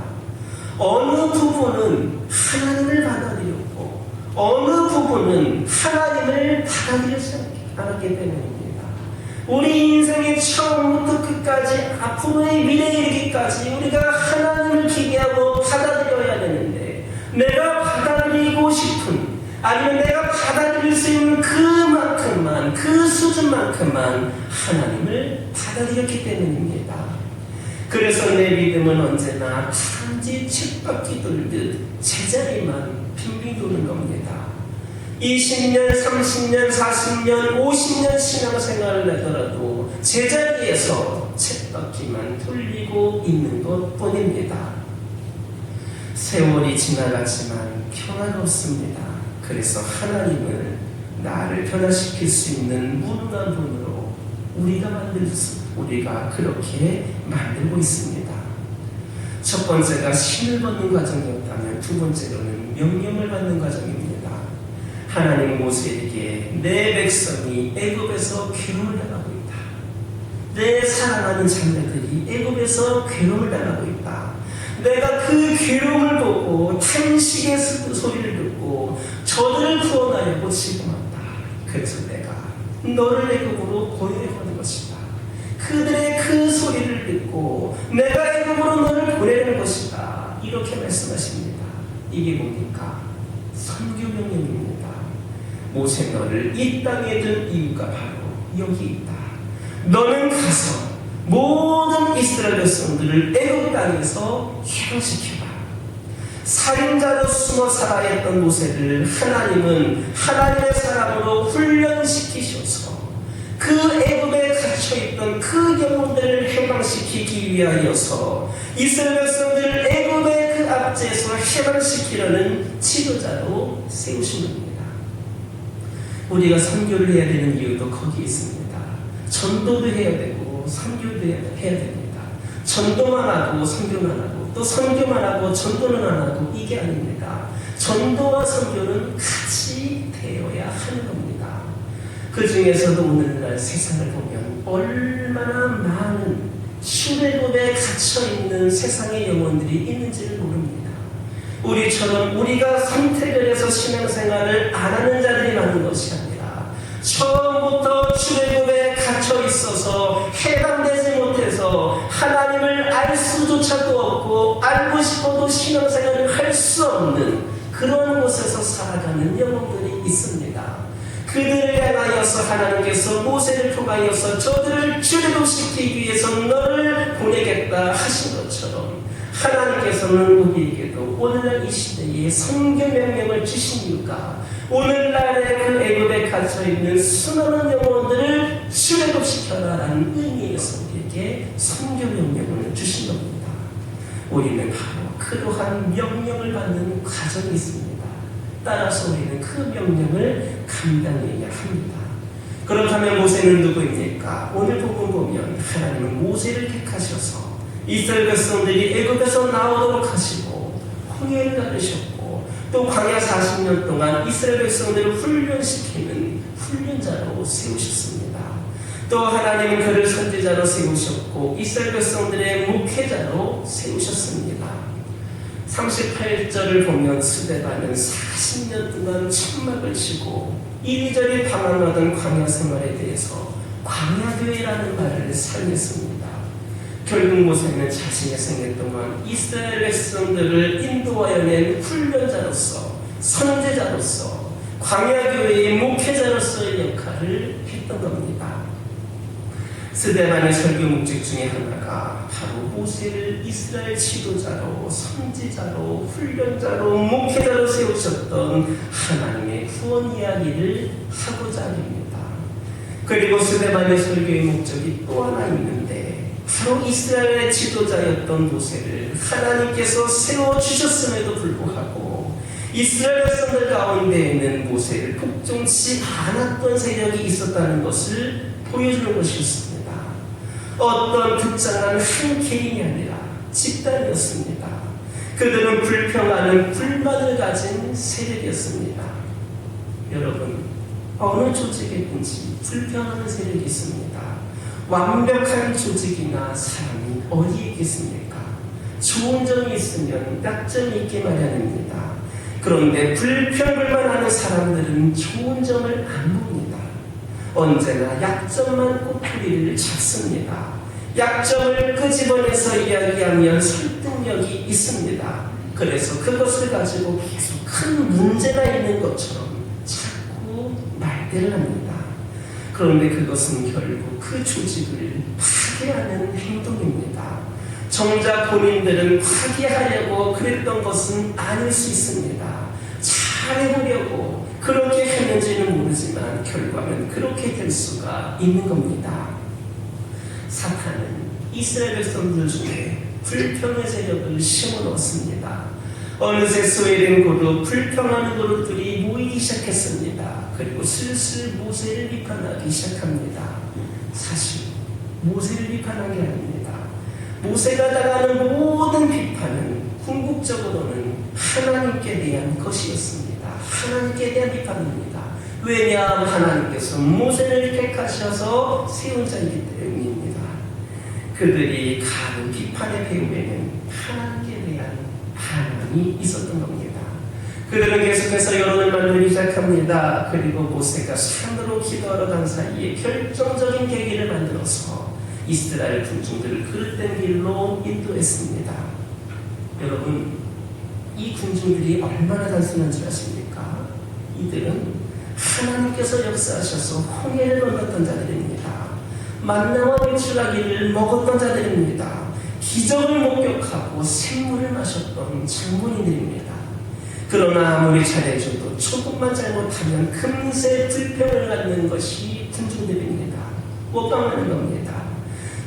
어느 부분은 하나님을 받아들였고 어느 부분은 하나님을 받아들이지 않았기 때문입니다. 우리 인생의 처음부터 끝까지 앞으로의 미래에 이르기까지 우리가 하나님을 기대하고 받아들여야 되는데, 내가 받아들이고 싶은, 아니면 내가 받아들일 수 있는 그만큼만, 그 수준만큼만 하나님을 받아들였기 때문입니다. 그래서 내 믿음은 언제나 단지 쳇바퀴 돌듯 제자리만 빙빙 도는 겁니다. 20년, 30년, 40년, 50년 신앙생활을 하더라도 제자리에서 쳇바퀴만 돌리고 있는 것 뿐입니다. 세월이 지나갔지만 평화가 없습니다. 그래서 하나님을 나를 변화시킬 수 있는 무능한 분으로 우리가 만들었습니다. 우리가 그렇게 만들고 있습니다. 첫 번째가 신을 받는 과정이었다면 두 번째로는 명령을 받는 과정입니다. 하나님 모세에게 내 백성이 애굽에서 괴로움을 당하고 있다. 내 사랑하는 자녀들이 애굽에서 괴로움을 당하고 있다. 내가 그 괴로움을 보고 탄식의 소리를 듣고 저들을 구원하려고 지금 왔다. 그래서 내가 너를 애굽으로 보내려는 것이다. 그들의 그 소리를 듣고 내가 애굽으로 너를 보내는 것이다. 이렇게 말씀하십니다. 이게 뭡니까? 선교 명령입니다. 모세 너를 이 땅에 둔 이유가 바로 여기 있다. 너는 가서 모든 이스라엘 백성들을 애굽 땅에서 해방시켜라. 살인자로 숨어 살아야 했던 모세를 하나님은 하나님의 사람으로 훈련시키셔서 그 애굽에 갇혀있던 그 영혼들을 해방시키기 위하여서 이스라엘 백성들을 애굽의 그 압제에서 해방시키려는 지도자로 세우신 겁니다. 우리가 선교를 해야 되는 이유도 거기에 있습니다. 전도도 해야 되고 선교도 해야 됩니다. 전도만 하고 선교만 하고 또 선교만 하고 전도는 안 하고 이게 아닙니다. 전도와 선교는 같이 되어야 하는 겁니다. 그 중에서도 오늘날 세상을 보면 얼마나 많은 출애굽에 갇혀있는 세상의 영혼들이 있는지를 모릅니다. 우리처럼 우리가 선택을 해서 신앙생활을 안 하는 자들이 많은 것이 아니라 처음부터 출애굽에 갇혀 있어서 해당되지 못해서 하나님을 알 수조차도 없고 알고 싶어도 신앙생활을 할 수 없는 그런 곳에서 살아가는 영혼들이 있습니다. 그들을 향하여서 하나님께서 모세를 통하여서 저들을 출애굽시키기 위해서 너를 보내겠다 하신 것처럼 하나님께서는 우리에게도 오늘날 이 시대에 선교 명령을 주신 이유가 오늘날의 그 애굽에 갇혀있는 수많은 영혼들을 출애굽시켜라라는 의미에서 우리에게 선교 명령을 주신 겁니다. 우리는 바로 그러한 명령을 받는 과정이 있습니다. 따라서 우리는 그 명령을 감당해야 합니다. 그렇다면 모세는 누구입니까? 오늘 부분 보면 하나님은 모세를 택하셔서 이스라엘 백성들이 애굽에서 나오도록 하시고 홍해를 가르셨고 또 광야 40년 동안 이스라엘 백성들을 훈련시키는 훈련자로 세우셨습니다. 또 하나님은 그를 선지자로 세우셨고 이스라엘 백성들의 목회자로 세우셨습니다. 38절을 보면 스데반은 40년 동안 천막을 치고 이리저리 방황하던 광야 생활에 대해서 광야교회라는 말을 사용했습니다. 결국 모세는 자신의 생애 동안 이스라엘 백성들을 인도하여낸 훈련자로서 선제자로서 광야교회의 목회자로서의 역할을 했던 겁니다. 스데반의 설교 목적 중에 하나가 바로 모세를 이스라엘 지도자로 선지자로 훈련자로 목회자로 세우셨던 하나님의 구원 이야기를 하고자 합니다. 그리고 스데반의 설교의 목적이 또 하나 있는데 바로 이스라엘의 지도자였던 모세를 하나님께서 세워주셨음에도 불구하고 이스라엘 백성들 가운데에는 모세를 복종치 않았던 세력이 있었다는 것을 보여주는 것이었습니다. 어떤 특정한 한 개인이 아니라 집단이었습니다. 그들은 불평하는 불만을 가진 세력이었습니다. 여러분, 어느 조직이든지 불평하는 세력이 있습니다. 완벽한 조직이나 사람이 어디에 있겠습니까? 좋은 점이 있으면 약점이 있게 마련입니다. 그런데 불평불만하는 사람들은 좋은 점을 안 봅니다. 언제나 약점만 꼬투리를 잡습니다. 약점을 끄집어내서 이야기하면 설득력이 있습니다. 그래서 그것을 가지고 계속 큰 문제가 있는 것처럼 자꾸 말대를 합니다. 그런데 그것은 결국 그 조직을 파괴하는 행동입니다. 정작 본인들은 파괴하려고 그랬던 것은 아닐 수 있습니다. 잘해보려고 그렇게 했는지는 모르지만 결과는 그렇게 될 수가 있는 겁니다. 사탄은 이스라엘 백성들 중에 불평의 세력을 심어넣었습니다. 어느새 스웨덴 고도 불평하는 그룹들이 모이기 시작했습니다. 그리고 슬슬 모세를 비판하기 시작합니다. 사실 모세를 비판한 게 아닙니다. 모세가 당하는 모든 비판은 궁극적으로는 하나님께 대한 것이었습니다. 하나님께 대한 비판입니다. 왜냐하면 하나님께서 모세를 택하셔서 세운 자이기 때문입니다. 그들이 가는 비판의 배후에는 하나님께 대한 반응이 있었던 겁니다. 그들은 계속해서 여론을 만들기 시작합니다. 그리고 모세가 산으로 기도하러 간 사이에 결정적인 계기를 만들어서 이스라엘 군중들을 그릇된 길로 인도했습니다. 여러분, 이 군중들이 얼마나 단순한 줄 아십니까? 이들은 하나님께서 역사하셔서 홍해를 건넜던 자들입니다. 만나와 밀출하기를 먹었던 자들입니다. 기적을 목격하고 생물을 마셨던 장본인들입니다. 그러나 아무리 잘해줘도 조금만 잘못하면 금세 불평을 갖는 것이 군중들입니다. 원망하는 겁니다.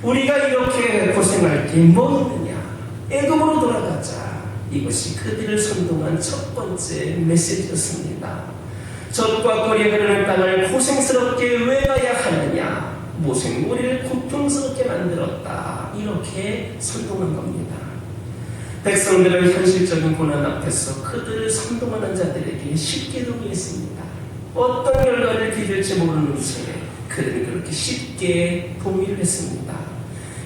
우리가 이렇게 고생할 게 뭐 있느냐? 애굽으로 돌아가자. 이것이 그들을 선동한 첫 번째 메시지였습니다. 젖과 꿀이 흐르는 땅을 고생스럽게 왜 가야 하느냐? 모세는 우리를 고통스럽게 만들었다. 이렇게 선동한 겁니다. 백성들은 현실적인 고난 앞에서 그들을 선동하는 자들에게 쉽게 동의했습니다. 어떤 결과를 빚을지 모르는 채 그들은 그렇게 쉽게 동의를 했습니다.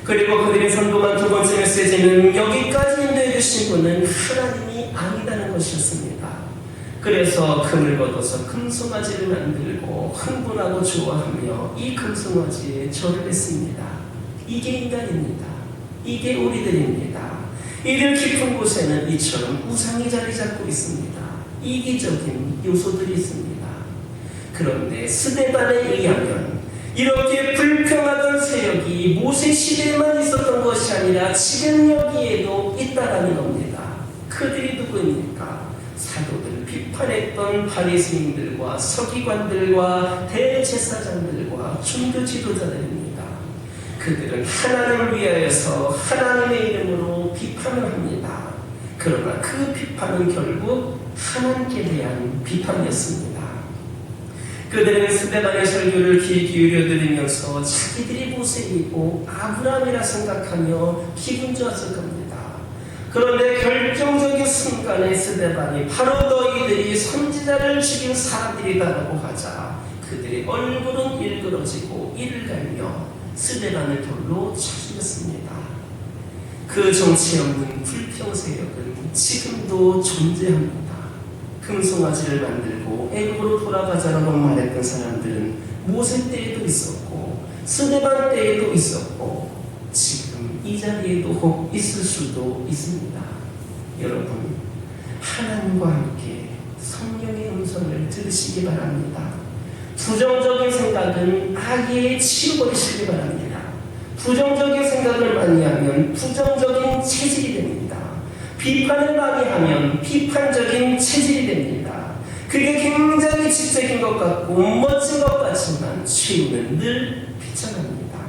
그리고 그들이 선동한 두 번째 메시지는 여기까지 인도해 주신 분은 하나님이 아니다는 것이었습니다. 그래서 금을 걷어서 금송아지를 만들고 흥분하고 좋아하며 이 금송아지에 절을 했습니다. 이게 인간입니다. 이게 우리들입니다. 이들 깊은 곳에는 이처럼 우상이 자리 잡고 있습니다. 이기적인 요소들이 있습니다. 그런데 스데반에 의하면 이렇게 불평하던 세력이 모세 시대에만 있었던 것이 아니라 지금 여기에도 있다라는 겁니다. 그들이 누구입니까? 사도들을 비판했던 바리새인들과 서기관들과 대제사장들과 종교 지도자들입니다. 그들은 하나님을 위하여서 하나님의 이름으로 비판을 합니다. 그러나 그 비판은 결국 하나님께 대한 비판이었습니다. 그들은 스데반의 설교를 귀 기울여 들으면서 자기들이 모세이고 아브라함이라 생각하며 기분 좋았을 겁니다. 그런데 결정적인 순간에 스데반이 바로 너희들이 선지자를 죽인 사람들이다라고 하자 그들의 얼굴은 일그러지고 이를 갈며 스데반을 돌로 쳐 죽였습니다. 그 정치 없는 불평 세력은 지금도 존재합니다. 금송아지를 만들고 애굽으로 돌아가자라고 말했던 사람들은 모세 때에도 있었고 스데반 때에도 있었고 지금 이 자리에도 있을 수도 있습니다. 여러분, 하나님과 함께 성령의 음성을 들으시기 바랍니다. 부정적인 생각은 아예 치워버리시기 바랍니다. 부정적인 생각을 많이 하면 부정적인 체질이 됩니다. 비판을 많이 하면 비판적인 체질이 됩니다. 그게 굉장히 지적인 것 같고 멋진 것 같지만 치유는 늘 비참합니다.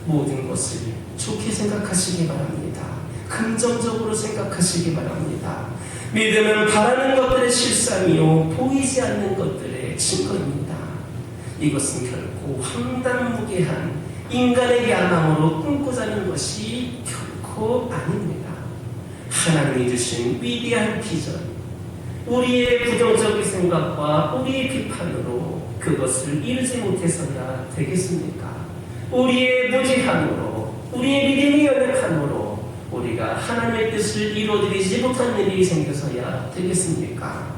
모든 것을 좋게 생각하시기 바랍니다. 긍정적으로 생각하시기 바랍니다. 믿음은 바라는 것들의 실상이요 보이지 않는 것들의 증거입니다. 이것은 결코 황당무계한 인간의 야망으로 꿈꾸자는 것이 결코 아닙니다. 하나님이 주신 위대한 비전, 우리의 부정적인 생각과 우리의 비판으로 그것을 이루지 못해서야 되겠습니까? 우리의 무지함으로, 우리의 믿음이 연약함으로 우리가 하나님의 뜻을 이루어드리지 못한 일이 생겨서야 되겠습니까?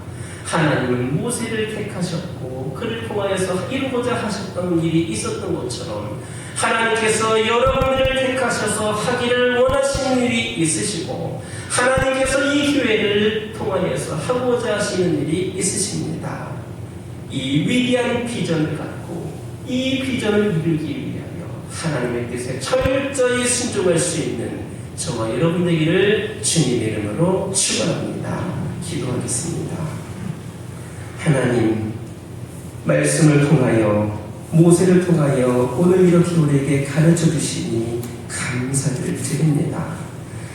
하나님은 모세를 택하셨고 그를 통하여서 이루고자 하셨던 일이 있었던 것처럼 하나님께서 여러분들을 택하셔서 하기를 원하시는 일이 있으시고 하나님께서 이 교회를 통하여서 하고자 하시는 일이 있으십니다. 이 위대한 비전을 갖고 이 비전을 이루기 위하여 하나님의 뜻에 철저히 순종할 수 있는 저와 여러분 되기를 주님의 이름으로 축원합니다. 기도하겠습니다. 하나님, 말씀을 통하여 모세를 통하여 오늘 이렇게 우리에게 가르쳐 주시니 감사를 드립니다.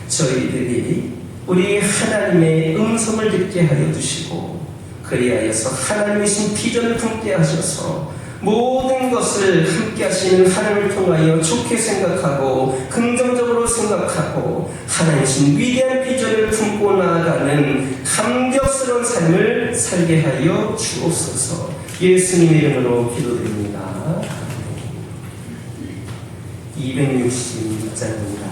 저희들이 우리 하나님의 음성을 듣게 하여 주시고 그리하여서 하나님이신 비전을 품게 하셔서 모든 것을 함께 하시는 하나님을 통하여 좋게 생각하고 긍정적으로 생각하고 하나님 위대한 비전을 품고 나아가는 감격스러운 삶을 살게 하여 주옵소서. 예수님의 이름으로 기도드립니다. 266장입니다.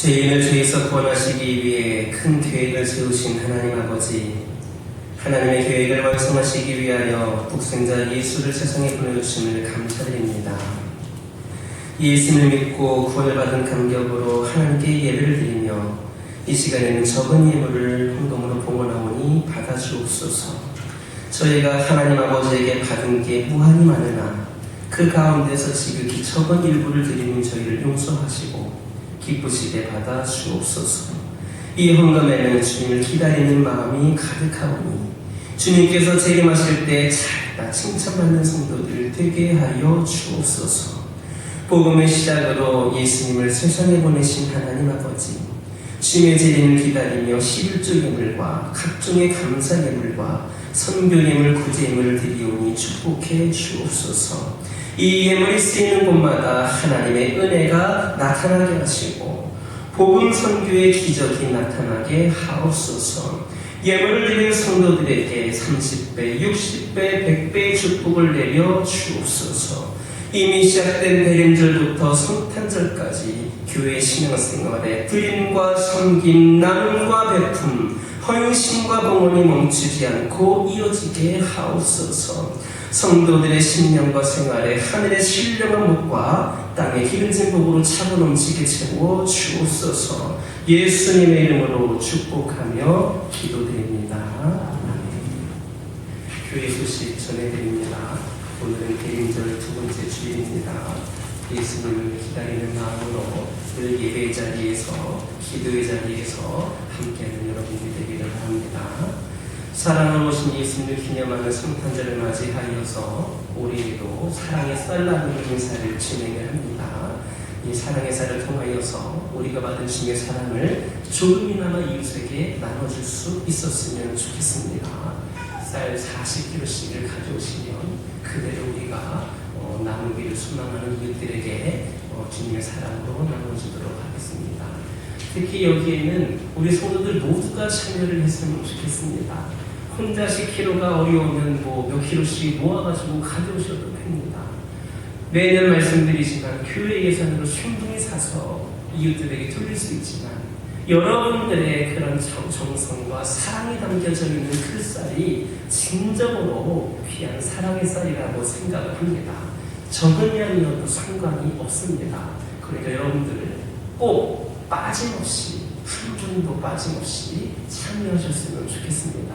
죄인을 죄에서 구원하시기 위해 큰 계획을 세우신 하나님 아버지, 하나님의 계획을 완성하시기 위하여 독생자 예수를 세상에 보내주심을 감사드립니다. 예수를 믿고 구원을 받은 감격으로 하나님께 예배를 드리며 이 시간에는 적은 예물을 헌금으로 봉헌하오니 받아주옵소서. 저희가 하나님 아버지에게 받은 게 무한히 많으나 그 가운데서 지극히 적은 일부를 드리는 저희를 용서하시고 기쁘시게 받아 주옵소서. 이 헌금에는 주님을 기다리는 마음이 가득하오니 주님께서 재림하실 때 잘다 칭찬받는 성도들 되게 하여 주옵소서. 복음의 시작으로 예수님을 세상에 보내신 하나님 아버지, 주님의 재림을 기다리며 11조 예물과 각종의 감사 예물과 선교 예물, 구제 예물을 드리오니 축복해 주옵소서. 이 예물이 쓰이는 곳마다 하나님의 은혜가 나타나게 하시고 복음 선교의 기적이 나타나게 하옵소서. 예물을 드린 성도들에게 30배, 60배, 100배의 축복을 내려 주옵소서. 이미 시작된 대림절부터 성탄절까지 교회 신앙생활에 드림과 섬김, 나눔과 베품, 헌신과 봉헌이 멈추지 않고 이어지게 하옵소서. 성도들의 신념과 생활에 하늘의 신령한 목과 땅의 기름진 복으로 차고 넘치게 채워 주옵소서. 예수님의 이름으로 축복하며 기도드립니다. 아멘. 교회 소식 전해드립니다. 오늘은 대림절 두 번째 주일입니다. 예수님을 기다리는 마음으로 늘 예배의 자리에서, 기도의 자리에서 함께하는 여러분들이 되기를 바랍니다. 사랑을 오신 예수님을 기념하는 성탄절을 맞이하여서 올해에도 사랑의 쌀 나누는 행사를 진행을 합니다. 이 사랑의 쌀을 통하여서 우리가 받은 주님의 사랑을 조금이나마 이웃에게 나눠줄 수 있었으면 좋겠습니다. 쌀 40kg씩을 가져오시면 그대로 우리가 나누기를 소망하는 이웃들에게 주님의 사랑으로 나눠주도록 하겠습니다. 특히 여기에는 우리 성도들 모두가 참여를 했으면 좋겠습니다. 혼자 10kg가 어려우면 몇 킬로씩 모아가지고 가져오셔도 됩니다. 매년 말씀드리지만 교회 예산으로 충분히 사서 이웃들에게 돌릴 수 있지만 여러분들의 그런 정성과 사랑이 담겨져 있는 그 쌀이 진정으로 귀한 사랑의 쌀이라고 생각을 합니다. 적은 양이어도 상관이 없습니다. 그러니까 여러분들 꼭 빠짐없이 한 분도 빠짐없이 참여하셨으면 좋겠습니다.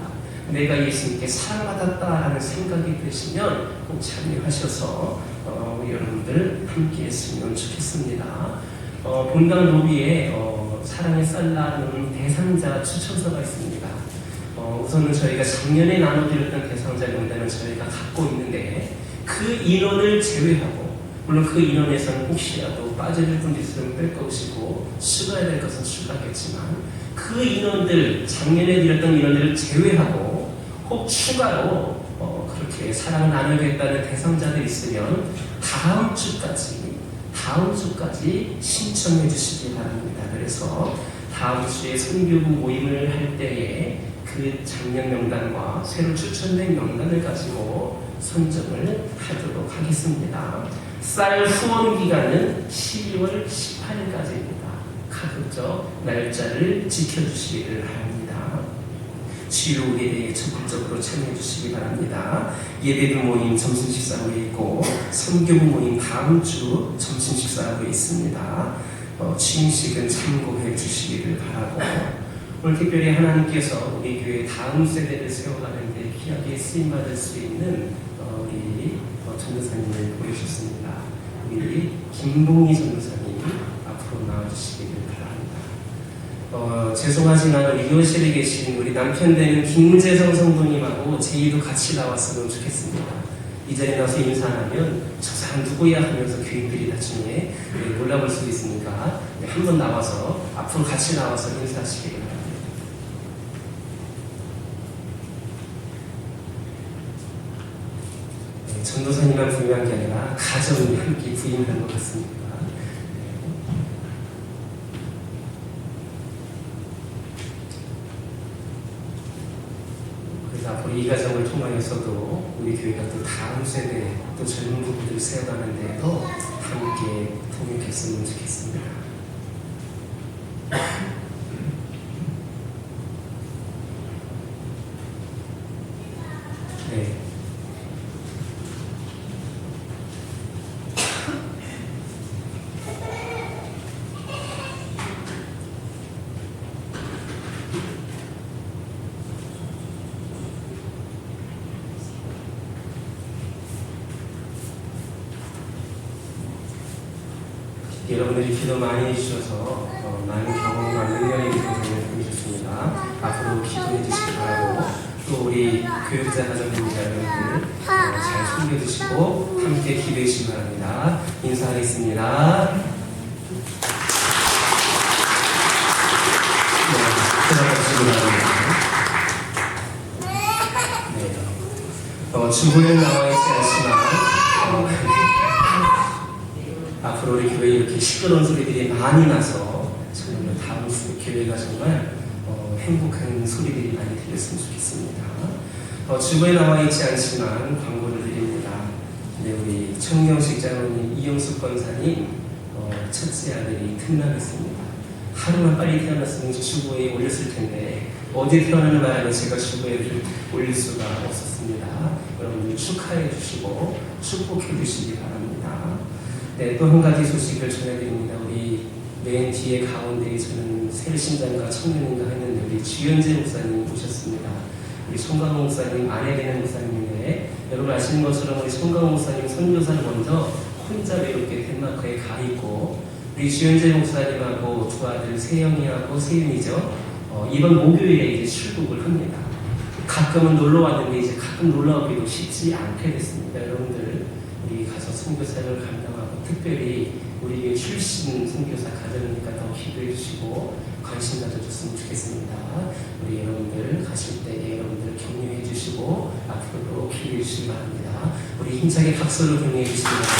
내가 예수님께 사랑받았다라는 생각이 드시면 꼭 참여하셔서 우리 여러분들 함께 했으면 좋겠습니다. 본당 로비에 사랑의 쌀라는 대상자 추천서가 있습니다. 우선은 저희가 작년에 나눠드렸던 대상자 명단을 저희가 갖고 있는데 그 인원을 제외하고, 물론 그 인원에서는 혹시라도 빠져들 분이 있으면 뺄 것이고 추가해야 될 것은 추가하겠지만, 그 인원들, 작년에 드렸던 인원들을 제외하고 혹 추가로 그렇게 사랑을 나누겠다는 대상자들이 있으면 다음 주까지 신청해 주시기 바랍니다. 그래서 다음 주에 선교부 모임을 할 때에 그 작년 명단과 새로 추천된 명단을 가지고 선정을 하도록 하겠습니다. 쌀 후원 기간은 12월 18일까지입니다. 가급적 날짜를 지켜주시기를 합니다. 주요 예배에 적극적으로 참여해 주시기 바랍니다. 예배부 모임 점심 식사 후에 있고 선교부 모임 다음 주 점심 식사 후에 있습니다. 취임식은 참고해 주시기를 바라고, 오늘 특별히 하나님께서 우리 교회 다음 세대를 세워가는데 귀하게 쓰임받을 수 있는 우리 전도사님을 보내주셨습니다. 우리 김봉희 전도사님 앞으로 나와주시기를 바랍니다. 죄송하지만 우리 이호실에 계신 우리 남편 되는 김재성 성도님하고 제이도 같이 나왔으면 좋겠습니다. 이 자리에 나와서 인사하면 저 사람 누구야 하면서 교인들이 나중에 놀라볼 수도 있으니까 한번 나와서 앞으로 같이 나와서 인사하시기를 바랍니다. 전도사님만 부임한 게 아니라 가정이 함께 부임한 것 같습니다. 그래서 앞으로 이 가정을 통하여서도 우리 교회가 또 다음 세대, 또 젊은 부부들 세워가는 데에도 함께 동역했으면 좋겠습니다. 네. 여러분들이 기도 많이 해주셔서 많은 경험과 능력의 경험을 보여주셨습니다. 앞으로 기도해 주시기 바라고, 또 우리 교육자 가정입니다. 여러분들 잘 챙겨주시고 함께 기도해 주시기 바랍니다. 인사하겠습니다. 들어가시기 바랍니다. 주부는 나와 있지 않지만 앞으로 우리 교회에 이렇게 시끄러운 소리들이 많이 나서 정말 다음 교회가 정말 행복한 소리들이 많이 들렸으면 좋겠습니다. 주부에 나와 있지 않지만 광고를 드립니다. 네, 우리 청명식 장로님 이영숙 권사님 첫째 아들이 특남했습니다. 하루만 빨리 태어났으면 주부에 올렸을 텐데 어제 태어나는 바람에 제가 주부에를 올릴 수가 없었습니다. 여러분들 축하해 주시고 축복해 주시기 바랍니다. 네, 또 한 가지 소식을 전해드립니다. 우리 맨 뒤에 가운데 저는 새신장과 청년인가 했는데 우리 주현재 목사님 오셨습니다. 우리 송강호 목사님 아내 되는 목사님인데, 여러분 아시는 것처럼 우리 송강호 목사님 선교사를 먼저 혼자 외롭게 덴마크에 가 있고, 우리 주현재 목사님하고 두 아들 세영이하고 세윤이죠. 이번 목요일에 이제 출국을 합니다. 가끔은 놀러 왔는데 이제 가끔 놀러 오기도 쉽지 않게 됐습니다. 여러분들 우리 가서 선교사를 감당하고, 특별히 우리 교회 출신 선교사 가정이니까 더 기도해 주시고 관심 가져줬으면 좋겠습니다. 우리 여러분들 가실 때 여러분들 격려해 주시고 앞으로도 기도해 주시기 바랍니다. 우리 힘차게 박수로 격려해 주시기 바랍니다.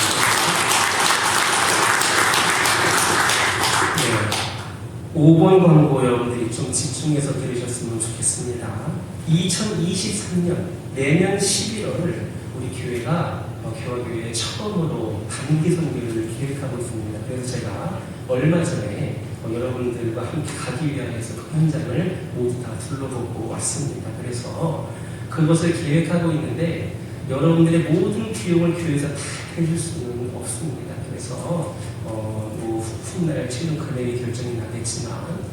네. 5번 광고 여러분들이 좀 집중해서 들으셨으면 좋겠습니다. 2023년 내년 11월 우리 교회가 개화교회 처음으로 단기 선교를 기획하고 있습니다. 그래서 제가 얼마 전에 여러분들과 함께 가기 위해서 그 현장을 모두 다 둘러보고 왔습니다. 그래서 그것을 기획하고 있는데 여러분들의 모든 비용을 교회에서 다 해줄 수는 없습니다. 그래서 뭐 훗날 최종 금액이 결정이 나겠지만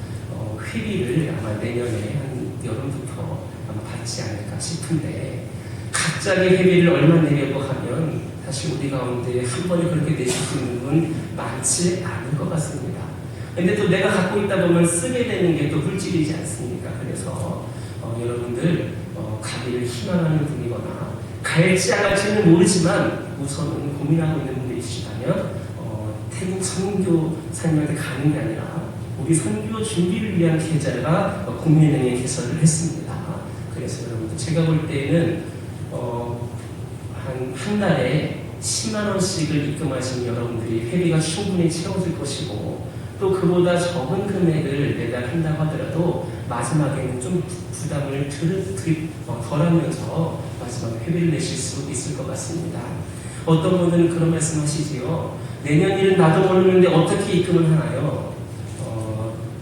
회비를 아마 내년에 한 여름부터 아마 받지 않을까 싶은데, 갑자기 회비를 얼마 내려고 하면 사실 우리 가운데 한 번에 그렇게 내실 수 있는 분 많지 않을 것 같습니다. 근데 또 내가 갖고 있다 보면 쓰게 되는 게 또 물질이지 않습니까? 그래서 여러분들 가기를 희망하는 분이거나 갈지 안 갈지는 모르지만 우선은 고민하고 있는 분들이시다면 태국 선교사님한테 가는 게 아니라 우리 선교 준비를 위한 계좌가 국민은행에 개설을 했습니다. 그래서 여러분들 제가 볼 때는 한 달에 10만 원씩을 입금하신 여러분들이 회비가 충분히 채워질 것이고, 또 그보다 적은 금액을 매달 한다고 하더라도 마지막에는 좀 부담을 덜하면서 마지막에 회비를 내실 수 있을 것 같습니다. 어떤 분들은 그런 말씀 하시지요. 내년 일은 나도 모르는데 어떻게 입금을 하나요?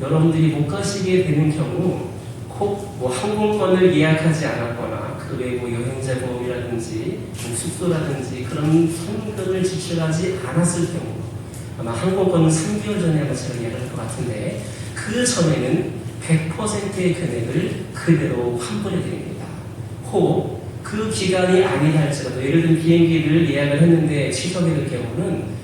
여러분들이 못 가시게 되는 경우 꼭 뭐 항공권을 예약하지 않았거나 그 외에 뭐 여행자 보험이라든지 뭐 숙소라든지 그런 현금을 지출하지 않았을 경우, 아마 항공권은 3개월 전에 아마 제가 예약할 것 같은데 그 전에는 100%의 금액을 그대로 환불해 드립니다. 혹 그 기간이 아니다 할지라도 예를 들면 비행기를 예약을 했는데 취소가 될 경우는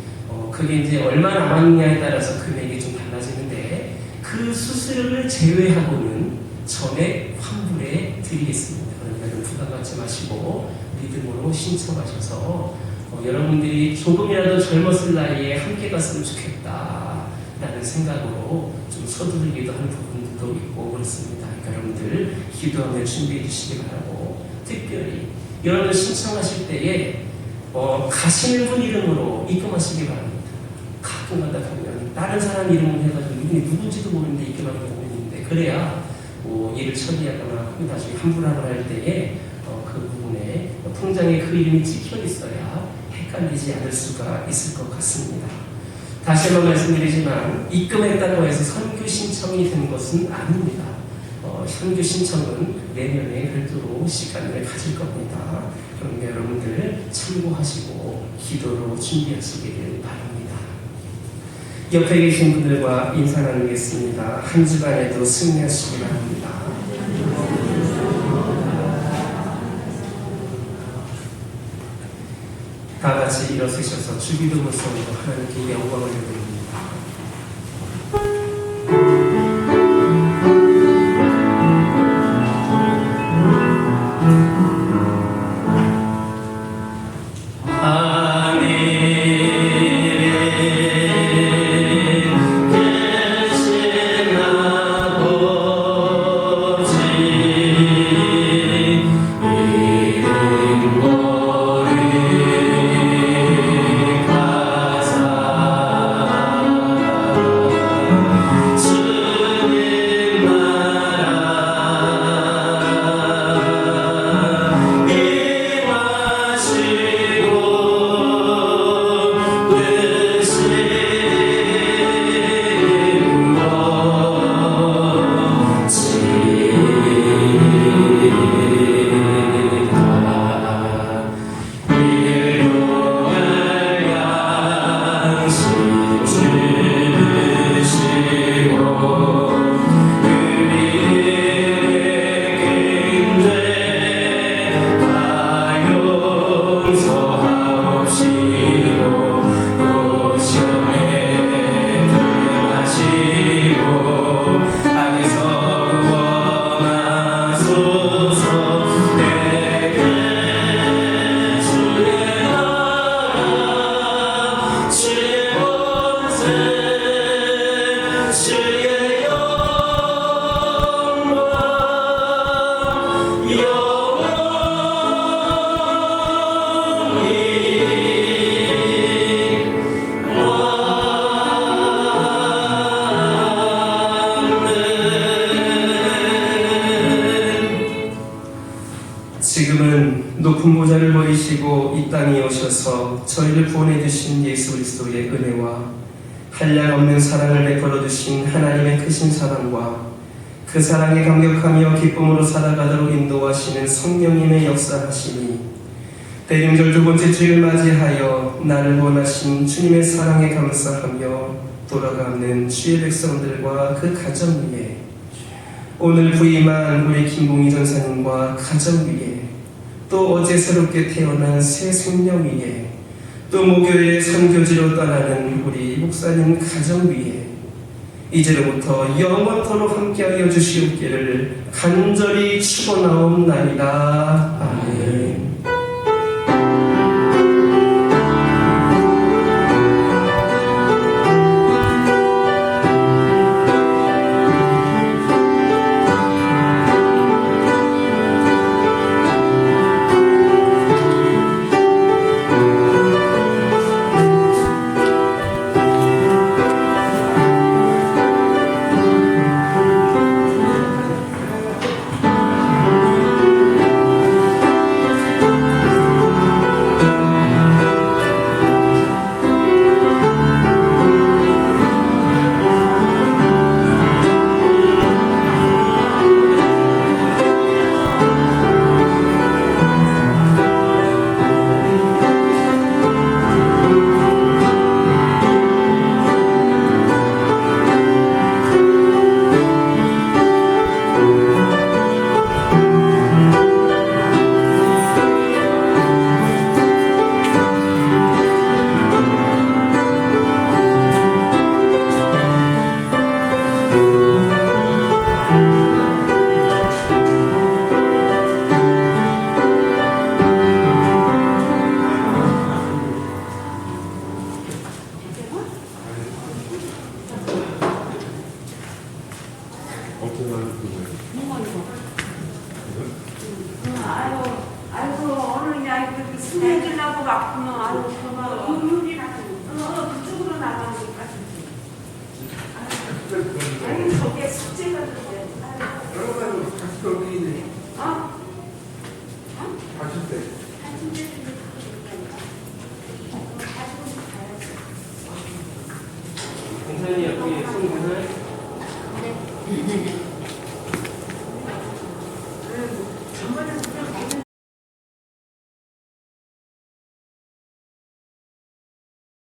그게 이제 얼마 남았느냐에 따라서 금액이 좀 달라지는데 그 수수료를 제외하고는 전액 환불해 드리겠습니다. 그러니까 부담 갖지 마시고 믿음으로 신청하셔서 여러분들이 조금이라도 젊었을 나이에 함께 갔으면 좋겠다라는 생각으로 좀 서두르기도 하는 부분도 있고 그렇습니다. 그러니까 여러분들 기도하며 준비해 주시기 바라고, 특별히 여러분들 신청하실 때에 가시는 분 이름으로 입금하시기 바랍니다. 가끔 가다 보면 다른 사람 이름을 해가지고 이분이 누군지도 모르는데 입금하는 경우가 있는데, 그래야 일을 처리하거나 나중에 환불하거나 할 때에 그 부분에 통장에 그 이름이 찍혀 있어야 헷갈리지 않을 수가 있을 것 같습니다. 다시 한번 말씀드리지만 입금했다고 해서 선교 신청이 된 것은 아닙니다. 선교 신청은 내년에 별도로 시간을 가질 겁니다. 그러니까 여러분들 참고하시고 기도로 준비하시기를 바랍니다. 옆에 계신 분들과 인사 나누겠습니다. 한 주간에도 승리하시기 바랍니다. 다 같이 일어서셔서 주기도문 성으로 하나님께 영광을 드립니다. 지금은 높은 보좌를 버리시고 이 땅에 오셔서 저희를 구원해 주신 예수 그리스도의 은혜와 한량없는 사랑을 베풀어 주신 하나님의 크신 사랑과 그 사랑에 감격하며 기쁨으로 살아가도록 인도하시는 성령님의 역사하심이 대림절 두 번째 주일 맞이하여 나를 원하신 주님의 사랑에 감사하며 돌아가는 주의 백성들과 그 가정 위에, 오늘 부임한 우리 김봉희 전사님과 가정 위에, 또 어제 새롭게 태어난 새 생명 위에, 또 목요일에 선교지로 떠나는 우리 목사님 가정 위에 이제로부터 영원토록 함께하여 주시옵기를 간절히 축원하옵나이다. 아멘. 아이고 오늘 야 이거 스며들라고 왔구나. 아이고 그만 그쪽으로 나가는 것 같은데. 아니 저게 숙제가 그래. 여러분 같이 어디네? 어? 가실 때. 공사님 여기 손 보나요? 네.